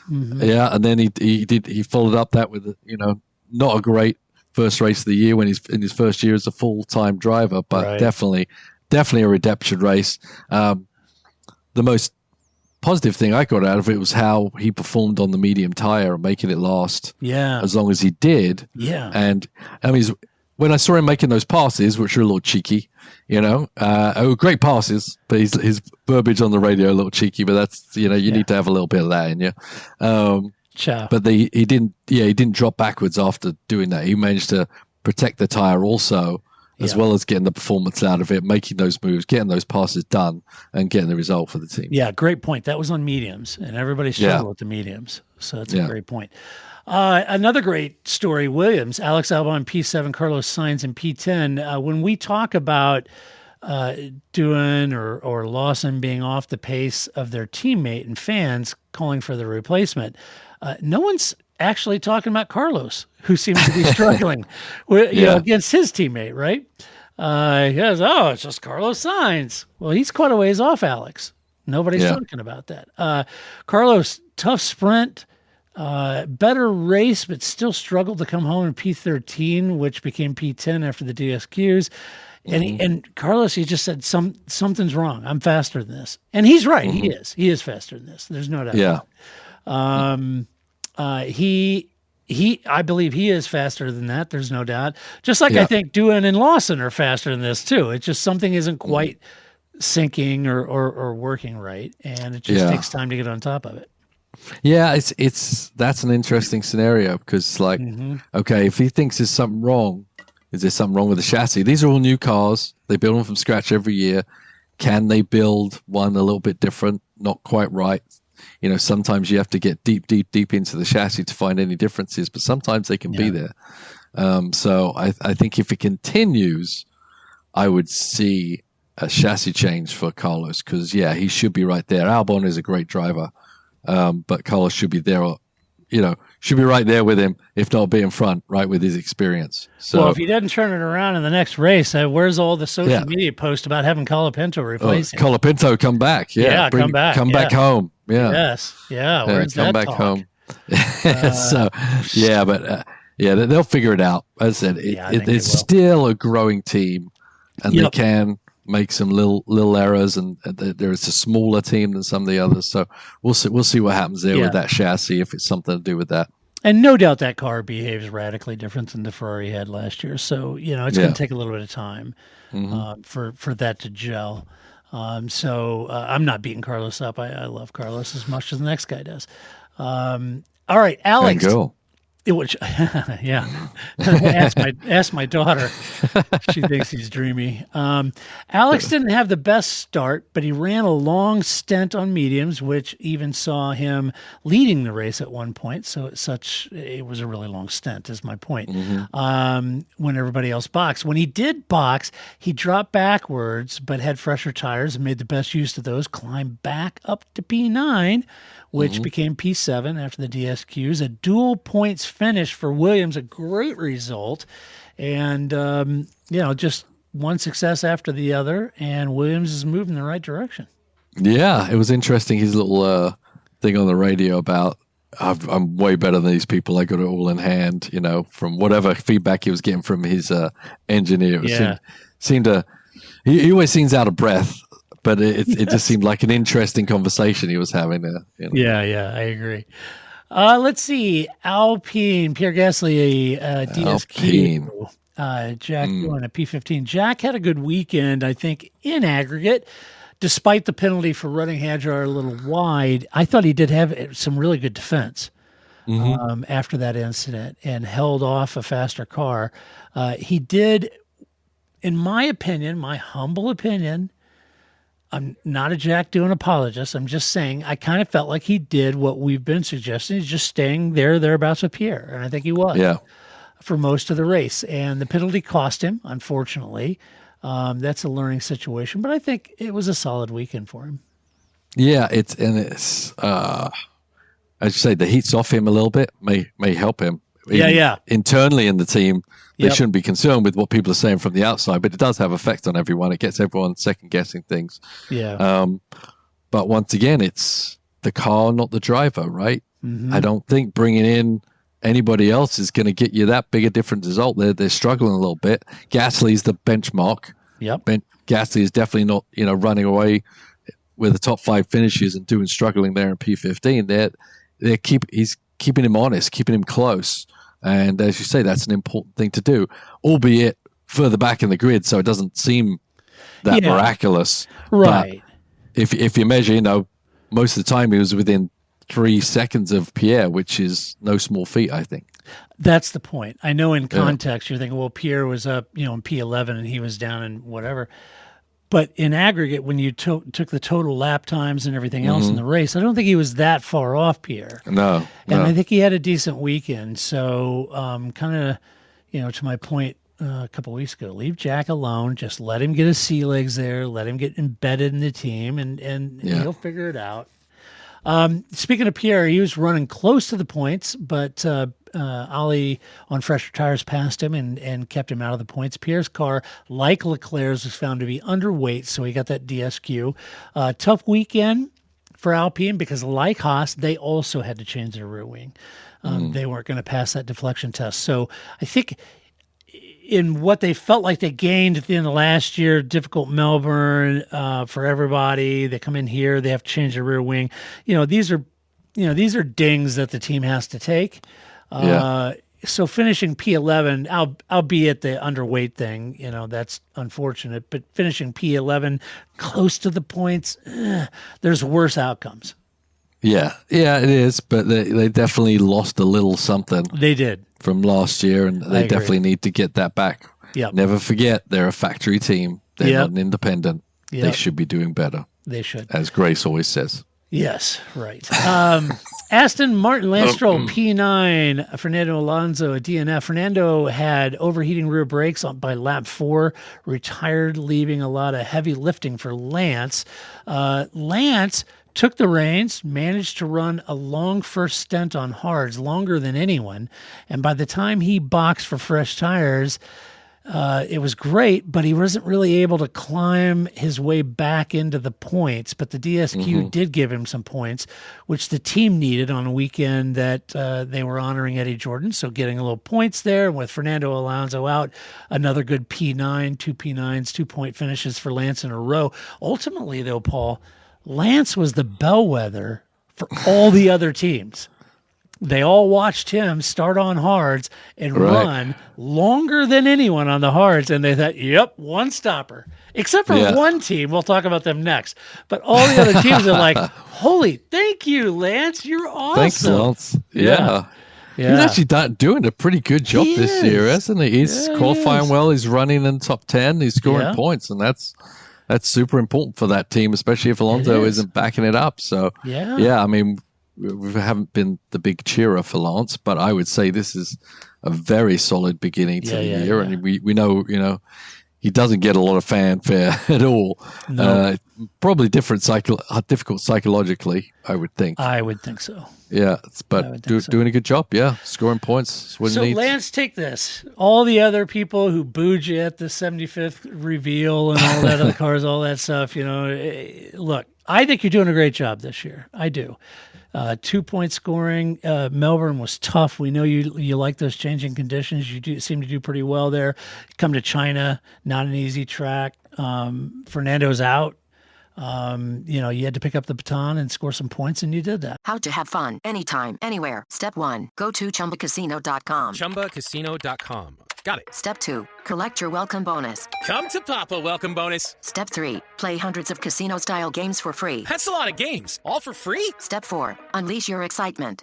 Yeah. And then he followed up that with, not a great first race of the year when he's in his first year as a full-time driver, but definitely a redemption race. The most positive thing I got out of it was how he performed on the medium tire and making it last as long as he did. Yeah. And when I saw him making those passes, which are a little cheeky, great passes, but his verbiage on the radio a little cheeky, but that's, you need to have a little bit of that in you. But he didn't drop backwards after doing that. He managed to protect the tire also, as well as getting the performance out of it, making those moves, getting those passes done, and getting the result for the team. Yeah, great point. That was on mediums, and everybody struggled with the mediums. So that's a great point. Another great story, Williams, Alex Albon P7, Carlos Sainz in P10. When we talk about Doohan or Lawson being off the pace of their teammate and fans calling for the replacement, no one's actually talking about Carlos, who seems to be struggling against his teammate, right? He goes, it's just Carlos Sainz. Well, he's quite a ways off Alex. Nobody's talking about that. Carlos, tough sprint, better race, but still struggled to come home in P13, which became P10 after the DSQs. And Carlos, he just said something's wrong. I'm faster than this, and he's right. He is faster than this. There's no doubt. Yeah. I believe he is faster than that. There's no doubt. Just like I think Doohan and Lawson are faster than this too. It's just something isn't quite syncing or working right, and it just takes time to get on top of it. Yeah, that's an interesting scenario because, like, okay, if he thinks there's something wrong, is there something wrong with the chassis? These are all new cars. They build them from scratch every year. Can they build one a little bit different? Not quite right. Sometimes you have to get deep into the chassis to find any differences, but sometimes they can be there. So I think if it continues, I would see a chassis change for Carlos because, he should be right there. Albon is a great driver, but Carlos should be there, should be right there with him, if not be in front, right, with his experience. So, well, if he doesn't turn it around in the next race, where's all the social media posts about having Colapinto replace him? Colapinto, come back. Come back. Come back home. Yeah. Yes. Yeah. Where's come that back talk? home. They'll figure it out. As I said, it's still a growing team, and they can make some little errors, and there is a smaller team than some of the others. So we'll see what happens there with that chassis, if it's something to do with that. And no doubt that car behaves radically different than the Ferrari had last year. So it's going to take a little bit of time for that to gel. So I'm not beating Carlos up. I love Carlos as much as the next guy does. All right, Alex. Which, ask my daughter. She thinks he's dreamy. Alex didn't have the best start, but he ran a long stint on mediums, which even saw him leading the race at one point. So it was a really long stint, is my point. When everybody else boxed. When he did box, he dropped backwards, but had fresher tires and made the best use of those, climbed back up to P9, which became P7 after the DSQs. A dual points finish for Williams, a great result. And, just one success after the other, and Williams is moving in the right direction. Yeah, it was interesting, his little thing on the radio about, I'm way better than these people. I got it all in hand, from whatever feedback he was getting from his engineer. He always seems out of breath. But it just seemed like an interesting conversation he was having there. Yeah, I agree. Let's see. Alpine, Pierre Gasly, DSQ. Jack Doohan, a P15. Jack had a good weekend, I think, in aggregate. Despite the penalty for running Hadjar a little wide, I thought he did have some really good defense after that incident and held off a faster car. He did, in my opinion, my humble opinion, I'm not a Jack Doohan apologist. I'm just saying I kind of felt like he did what we've been suggesting. He's just staying thereabouts with Pierre. And I think he was for most of the race. And the penalty cost him, unfortunately. That's a learning situation. But I think it was a solid weekend for him. Yeah, it's as you say, the heat's off him a little bit. May help him. Internally in the team, they shouldn't be concerned with what people are saying from the outside, but it does have effect on everyone. It gets everyone second guessing things. But once again, it's the car, not the driver, right? I don't think bringing in anybody else is going to get you that big a different result. They're struggling a little bit. Gasly's the benchmark. Gasly is definitely not running away with the top 5 finishes and struggling there in P15. He's keeping him honest, keeping him close. And as you say, that's an important thing to do, albeit further back in the grid, so it doesn't seem that miraculous. Right. But if you measure, most of the time he was within 3 seconds of Pierre, which is no small feat, I think. That's the point. I know in context you're thinking, well, Pierre was up, in P11 and he was down in whatever. But in aggregate, when you took the total lap times and everything else in the race, I don't think he was that far off Pierre. No. And I think he had a decent weekend. So kind of, to my point a couple weeks ago. Leave Jack alone. Just let him get his sea legs there. Let him get embedded in the team, and he'll figure it out. Speaking of Pierre, he was running close to the points, but Ali on fresher tires passed him and kept him out of the points. Pierre's car, like Leclerc's, was found to be underweight, so he got that DSQ. Tough weekend for Alpine because, like Haas, they also had to change their rear wing. They weren't going to pass that deflection test. So I think in what they felt like they gained at the end of last year, difficult Melbourne for everybody. They come in here, they have to change their rear wing. These are dings that the team has to take. So finishing P11, albeit the underweight thing, that's unfortunate. But finishing P11 close to the points, there's worse outcomes. Yeah, it is. But they definitely lost a little something. They did. From last year, and they definitely need to get that back. Yep. Never forget, they're a factory team. They're not an independent. Yep. They should be doing better. They should. As Grace always says. Yes, right. Aston Martin, Lance Stroll, P9, Fernando Alonso, a DNF. Fernando had overheating rear brakes by lap 4, retired, leaving a lot of heavy lifting for Lance. Lance took the reins, managed to run a long first stint on hards, longer than anyone. And by the time he boxed for fresh tires, it was great, but he wasn't really able to climb his way back into the points. But the DSQ did give him some points, which the team needed on a weekend that they were honoring Eddie Jordan. So getting a little points there with Fernando Alonso out, another good P9, 2 P9s, 2-point finishes for Lance in a row. Ultimately, though, Paul, Lance was the bellwether for all the other teams. They all watched him start on hards and run longer than anyone on the hards, and they thought, yep, one stopper. Except for one team. We'll talk about them next. But all the other teams are like, holy, thank you, Lance. You're awesome. Thanks, Lance. Yeah. He's actually doing a pretty good job this year, hasn't he? He's qualifying well. He's running in the top 10. He's scoring points, and that's super important for that team, especially if Alonso isn't backing it up. So, I mean, we haven't been the big cheerer for Lance, but I would say this is a very solid beginning to the year. And we know, he doesn't get a lot of fanfare at all. No. Probably difficult psychologically, I would think. I would think so. Yeah, but doing a good job. Yeah, scoring points. So Lance, take this. All the other people who booed you at the 75th reveal and all that other cars, all that stuff, look, I think you're doing a great job this year. I do. 2-point scoring. Melbourne was tough. We know you like those changing conditions. You seem to do pretty well there. Come to China, not an easy track. Fernando's out. You had to pick up the baton and score some points, and you did that. How to have fun anytime, anywhere. Step 1, go to ChumbaCasino.com. ChumbaCasino.com. Got it. Step 2, collect your welcome bonus. Come to Papa welcome bonus. Step 3, play hundreds of casino-style games for free. That's a lot of games. All for free? Step 4, unleash your excitement.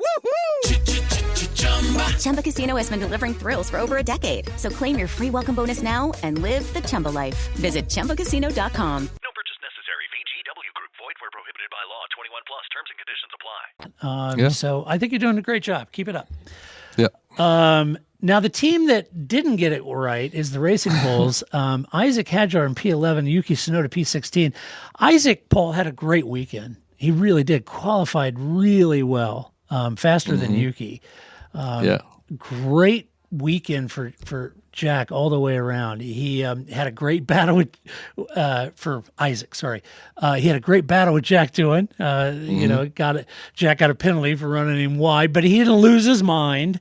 Chumba Casino has been delivering thrills for over a decade. So claim your free welcome bonus now and live the Chumba life. Visit ChumbaCasino.com. No purchase necessary. VGW Group. Void where prohibited by law. 21 plus. Terms and conditions apply. So I think you're doing a great job. Keep it up. Yeah. Now, the team that didn't get it right is the Racing Bulls. Isaac Hadjar in P11, Yuki Tsunoda P16. Isaac, Paul, had a great weekend. He really did. Qualified really well, faster than Yuki. Great weekend for Jack all the way around. He had a great battle with for Isaac. Sorry, he had a great battle with Jack Doohan. Jack got a penalty for running him wide, but he didn't lose his mind.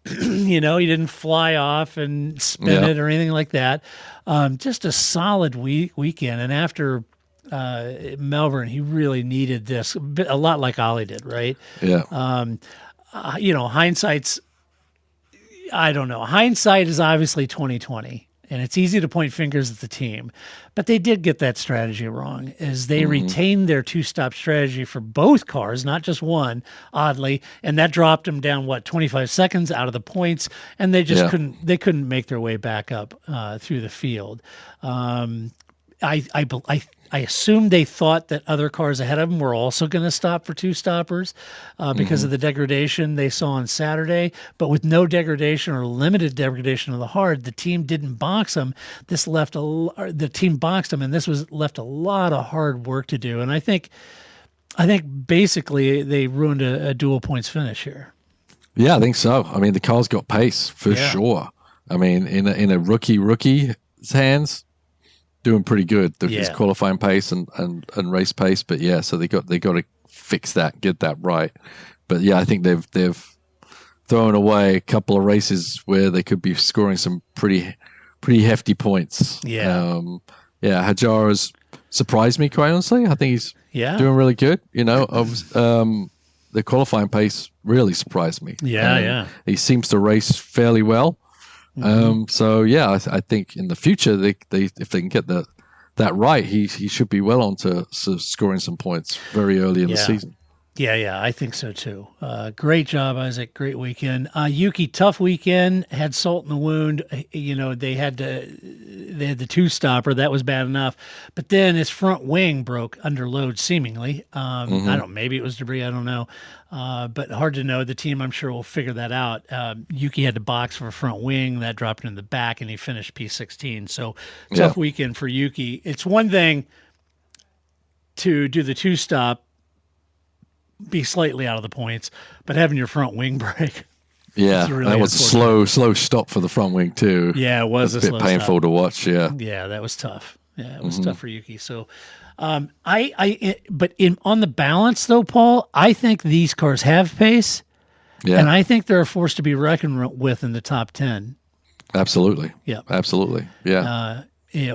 He didn't fly off and spin it or anything like that. Just a solid weekend. And after Melbourne, he really needed this a lot like Ollie did, right? Yeah. Hindsight's, I don't know. Hindsight is obviously 2020, and it's easy to point fingers at the team. But they did get that strategy wrong, as they retained their two-stop strategy for both cars, not just one, oddly, and that dropped them down 25 seconds out of the points, and they just couldn't make their way back up through the field. I I assume they thought that other cars ahead of them were also going to stop for two stoppers because of the degradation they saw on Saturday. But with no degradation or limited degradation of the hard, the team didn't box them. The team boxed them, and this was left a lot of hard work to do. And I think basically they ruined a dual points finish here. Yeah, I think so. I mean, the car's got pace for sure. I mean, in a rookie's hands, doing pretty good. His qualifying pace and race pace. But yeah, so they got to fix that, get that right. But yeah, I think they've thrown away a couple of races where they could be scoring some pretty hefty points. Yeah. Hadjar has surprised me, quite honestly. I think he's doing really good. The qualifying pace really surprised me. He seems to race fairly well. So yeah, I think in the future if they can get that right, he should be well on to scoring some points very early in the season. Yeah, I think so too. Great job, Isaac. Great weekend. Yuki, tough weekend. Had salt in the wound. They had the two stopper. That was bad enough. But then his front wing broke under load, seemingly. I don't. Maybe it was debris. I don't know. But hard to know. The team, I'm sure, will figure that out. Yuki had to box for a front wing that dropped in the back, and he finished P16. So tough weekend for Yuki. It's one thing to do the two stop, be slightly out of the points, but having your front wing break. Yeah, really that was a slow stop for the front wing too. Yeah, it was a bit painful to watch. Yeah, that was tough. Yeah, it was tough for Yuki. So, on the balance though, Paul, I think these cars have pace, and I think they're a force to be reckoned with in the top 10. Absolutely. Yeah. Absolutely. Yeah.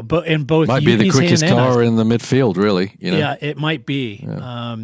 But in both might be the quickest car in the midfield, really. Yeah, it might be. Yeah.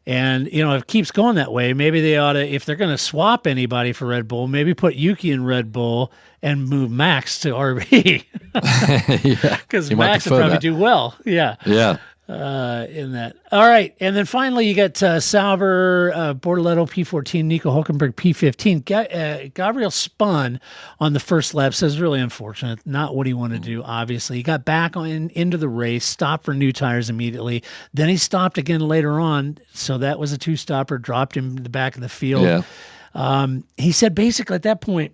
And, if it keeps going that way, maybe they ought to, if they're going to swap anybody for Red Bull, maybe put Yuki in Red Bull and move Max to RB. Because Max would probably do well. Yeah. Yeah. In that. All right. And then finally, you got Sauber, Bortoleto P14, Nico Hulkenberg P15. Gabriel spun on the first lap, so it's really unfortunate. Not what he wanted to do, obviously. He got back into the race, stopped for new tires immediately. Then he stopped again later on, so that was a two-stopper, dropped him to the back of the field. Yeah. He said basically at that point,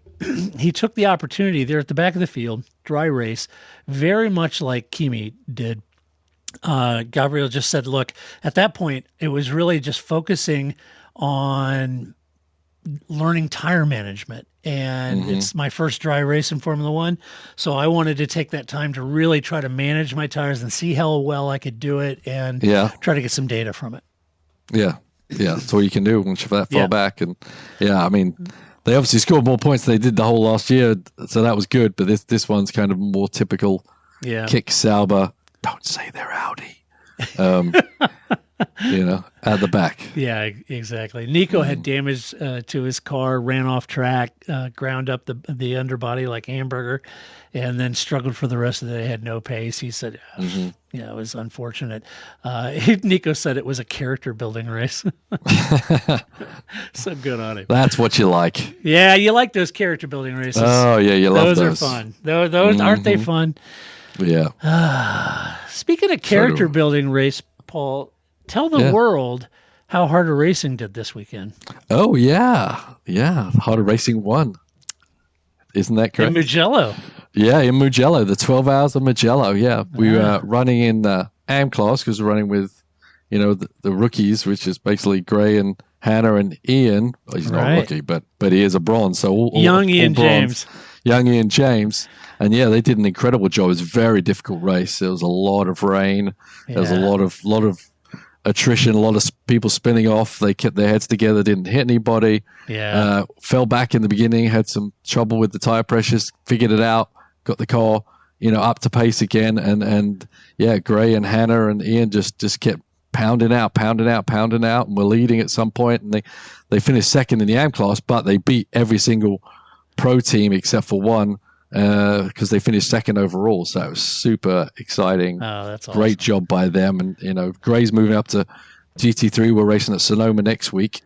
he took the opportunity there at the back of the field, dry race, very much like Kimi did. Gabriel just said, look, at that point, it was really just focusing on learning tire management. And it's my first dry race in Formula One. So I wanted to take that time to really try to manage my tires and see how well I could do it and try to get some data from it. Yeah. Yeah. That's all you can do once you're that far back. And I mean, they obviously scored more points than they did the whole last year. So that was good. But this one's kind of more typical kick Sauber. Don't say they're Audi, at the back. Yeah, exactly. Nico had damage to his car, ran off track, ground up the underbody like hamburger, and then struggled for the rest of the day, had no pace. He said, it was unfortunate. Nico said it was a character building race. So good on him. That's what you like. Yeah, you like those character building races. Oh, yeah, you love those. Those are fun. Those aren't they fun? Yeah. Speaking of character building race, Paul, tell the world how Harder Racing did this weekend. Oh, yeah. Yeah. Harder Racing won. Isn't that correct? In Mugello. Yeah, in Mugello, the 12 hours of Mugello. Yeah. We were running in the AM class because we're running with, the rookies, which is basically Gray and Hannah and Ian. Well, he's not a rookie, but he is a bronze. So young Ian James. Young Ian James. And they did an incredible job. It was a very difficult race. There was a lot of rain. There was a lot of attrition, a lot of people spinning off. They kept their heads together, didn't hit anybody. Yeah. Fell back in the beginning, had some trouble with the tire pressures, figured it out, got the car, up to pace again. And Gray and Hannah and Ian just kept pounding out, and were leading at some point. And they finished second in the AM class, but they beat every single pro team except for one. Because they finished second overall, so it was super exciting. Oh, that's awesome. Great job by them. And Gray's moving up to GT3. We're racing at Sonoma next week.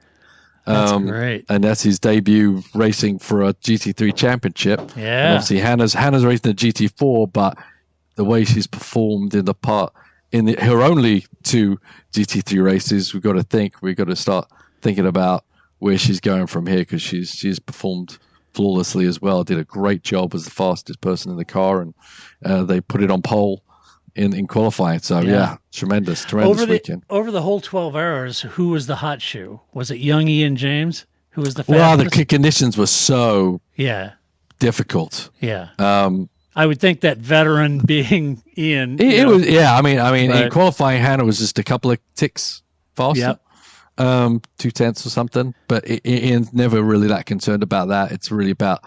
That's great. And that's his debut racing for a GT3 championship. Yeah. And obviously Hannah's racing a GT4, but the way she's performed in the part in her only 2 GT3 races. We've got to start thinking about where she's going from here, because she's performed flawlessly as well. Did a great job as the fastest person in the car, and they put it on pole in qualifying. So tremendous weekend. Over the whole 12 hours, who was the hot shoe? Was it young Ian James? Who was the fastest? Well, the conditions were so difficult. Yeah. I would think that veteran being Ian. It was. I mean, in qualifying, Hannah was just a couple of ticks faster. Yep. 0.2 or something, but Ian's never really that concerned about that. It's really about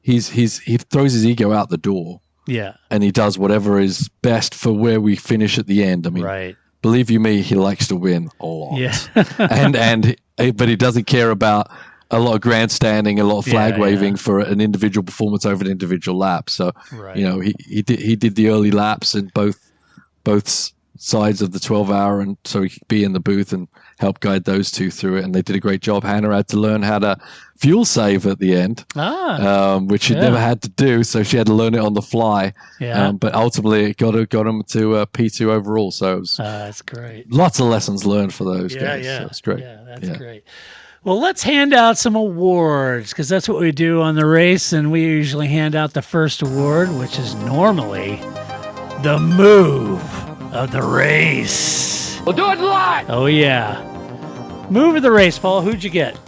he throws his ego out the door, and he does whatever is best for where we finish at the end. I mean, believe you me, he likes to win a lot, but he doesn't care about a lot of grandstanding, a lot of flag waving for an individual performance over an individual lap. So he did the early laps in both sides of the 12-hour, and so he could be in the booth and help guide those two through it, and they did a great job. Hannah had to learn how to fuel save at the end, which she'd never had to do, so she had to learn it on the fly. But ultimately, it got him to P2 overall. So it was that's great. Lots of lessons learned for those guys. So it's great. Yeah, that's great. Well, let's hand out some awards, because that's what we do on the race, and we usually hand out the first award, which is normally the move of the race. We'll do it live. Oh, yeah. Move of the race, Paul. Who'd you get?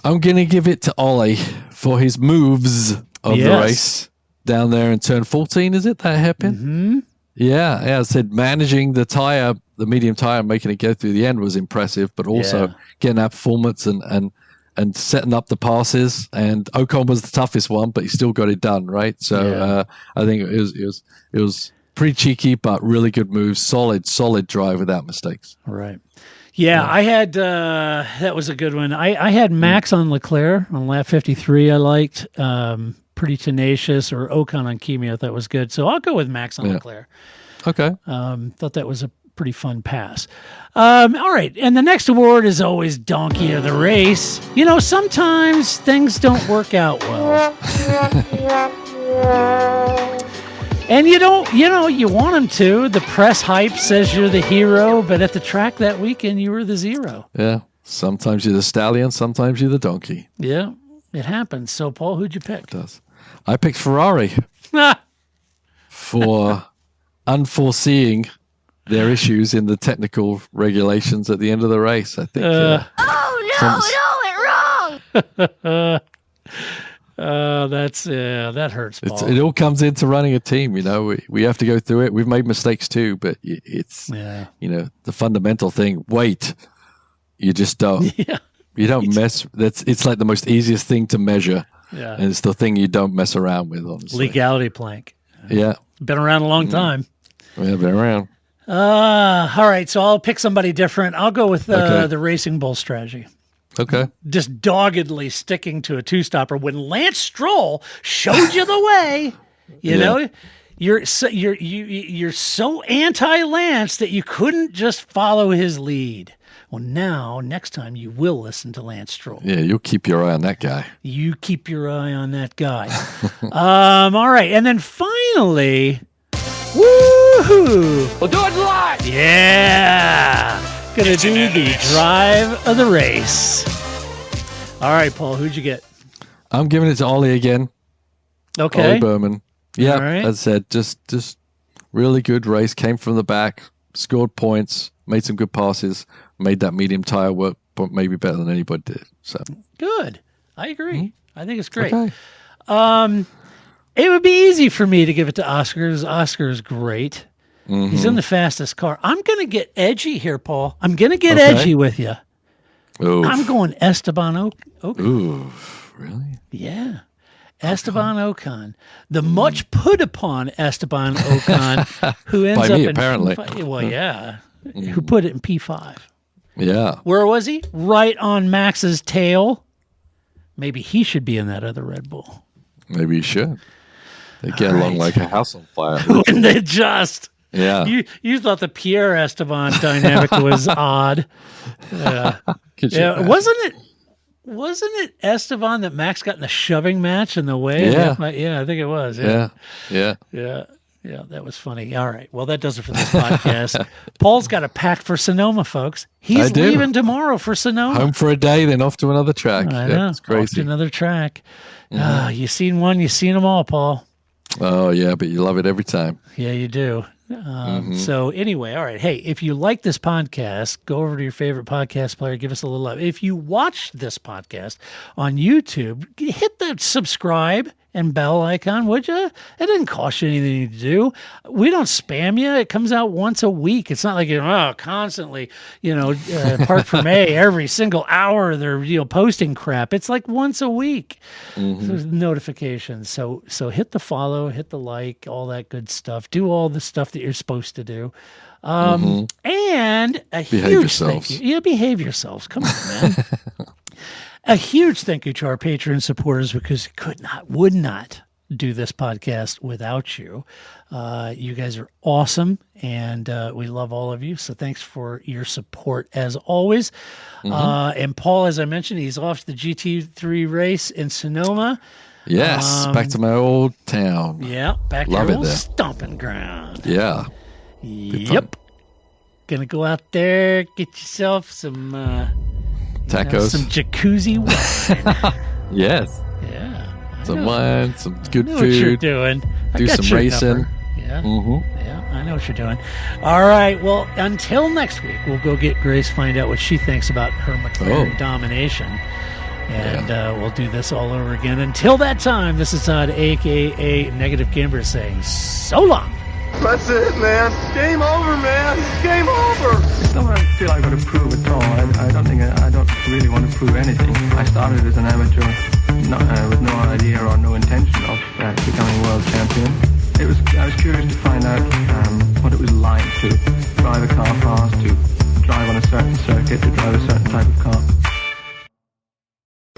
I'm going to give it to Ollie for his moves of the race down there in turn 14. Is it that hairpin? Mm-hmm. Yeah. I said managing the tire, the medium tire, and making it go through the end was impressive, but also getting that performance and setting up the passes. And Ocon was the toughest one, but he still got it done, right? So I think it was pretty cheeky, but really good moves. Solid drive without mistakes. Right. Yeah, I had that was a good one. I had Max on Leclerc on lap 53. I liked pretty tenacious, or Ocon on Kimi. I thought was good. So I'll go with Max on Leclerc. Okay. Thought that was a pretty fun pass. All right, and the next award is always Donkey of the Race. You know, sometimes things don't work out well. And you want them to. The press hype says you're the hero, but at the track that weekend, you were the zero. Yeah. Sometimes you're the stallion, sometimes you're the donkey. Yeah, it happens. So, Paul, who'd you pick? It does. I picked Ferrari for unforeseeing their issues in the technical regulations at the end of the race. I think. Oh, no, it went wrong. That hurts, Paul. It all comes into running a team, you know. We have to go through it. We've made mistakes too, but it's the fundamental thing. Wait, you just don't. You don't mess. It's like the most easiest thing to measure, and it's the thing you don't mess around with. Honestly, legality plank. Been around a long time. Yeah, been around. All right, so I'll pick somebody different. I'll go with the Racing Bull strategy. Okay. Just doggedly sticking to a two-stopper when Lance Stroll showed you the way. You know, you're so anti-Lance that you couldn't just follow his lead. Well, now next time you will listen to Lance Stroll. Yeah, you'll keep your eye on that guy. You keep your eye on that guy. All right, and then finally, woohoo! We'll do it live. Yeah. Gonna do the drive of the race. All right, Paul, who'd you get? I'm giving it to Ollie again. Okay. Ollie Berman. Yeah, right. As I said, just really good race. Came from the back, scored points, made some good passes, made that medium tire work, but maybe better than anybody did. So good. I agree. Mm-hmm. I think it's great. Okay. It would be easy for me to give it to Oscar, because Oscar is great. Mm-hmm. He's in the fastest car. I'm going to get edgy here, Paul. I'm going to get edgy with you. Oof. I'm going Esteban Ocon. Ooh, really? Yeah. Esteban Ocon. The much put upon Esteban Ocon, who ends By me, up in apparently. Who put it in P5. Yeah. Where was he? Right on Max's tail. Maybe he should be in that other Red Bull. Maybe you should. They get along like a house on fire. When they just... Yeah. You thought the Pierre Esteban dynamic was odd. Wasn't it Esteban that Max got in the shoving match in the way? Yeah. I think it was. Yeah. Yeah, that was funny. All right. Well, that does it for this podcast. Paul's got a pack for Sonoma, folks. He's leaving tomorrow for Sonoma. Home for a day, then off to another track. I know. It's crazy. Off to another track. You seen one, you seen them all, Paul. Oh, yeah, but you love it every time. Yeah, you do. So anyway, all right. Hey, if you like this podcast, go over to your favorite podcast player, give us a little love. If you watch this podcast on YouTube, hit the subscribe and bell icon, would you? It didn't cost you anything to do. We don't spam you. It comes out once a week. It's not like you're constantly, apart from every single hour they're posting crap. It's like once a week. Notifications. So hit the follow, hit the like, all that good stuff. Do all the stuff that you're supposed to do. And a huge thank you. Yeah, behave yourselves. Come on, man. A huge thank you to our Patreon supporters, because would not do this podcast without you. You guys are awesome, and we love all of you. So thanks for your support as always. And Paul, as I mentioned, he's off to the GT3 race in Sonoma. Yes, back to my old town. Yeah, back to your old stomping ground. Yeah. Yep. Gonna go out there, get yourself some tacos, some jacuzzi wine. Yes. Yeah. Some wine, some good food. What you're doing. Do some racing. Yeah. Yeah, I know what you're doing. All right. Well, until next week, we'll go get Grace, find out what she thinks about her McLaren domination. And we'll do this all over again. Until that time, this is Todd, a.k.a. Negative Gambler, saying so long. That's it, man. Game over, man. Game over. It's not what I feel I've got to prove at all. I don't really want to prove anything. I started as an amateur with no idea or no intention of becoming world champion. I was curious to find out what it was like to drive a car fast, to drive on a certain circuit, to drive a certain type of car.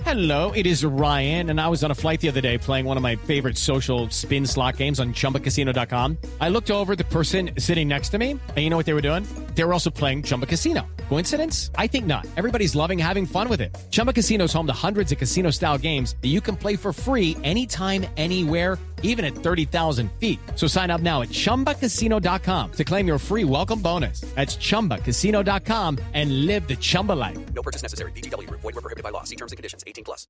Hello, it is Ryan, and I was on a flight the other day playing one of my favorite social spin slot games on ChumbaCasino.com. I looked over at the person sitting next to me, and you know what they were doing? They were also playing Chumba Casino. Coincidence? I think not. Everybody's loving having fun with it. Chumba Casino is home to hundreds of casino-style games that you can play for free anytime, anywhere, even at 30,000 feet. So sign up now at ChumbaCasino.com to claim your free welcome bonus. That's ChumbaCasino.com and live the Chumba life. No purchase necessary. VGW Group. Void where prohibited by law. See terms and conditions. 18+.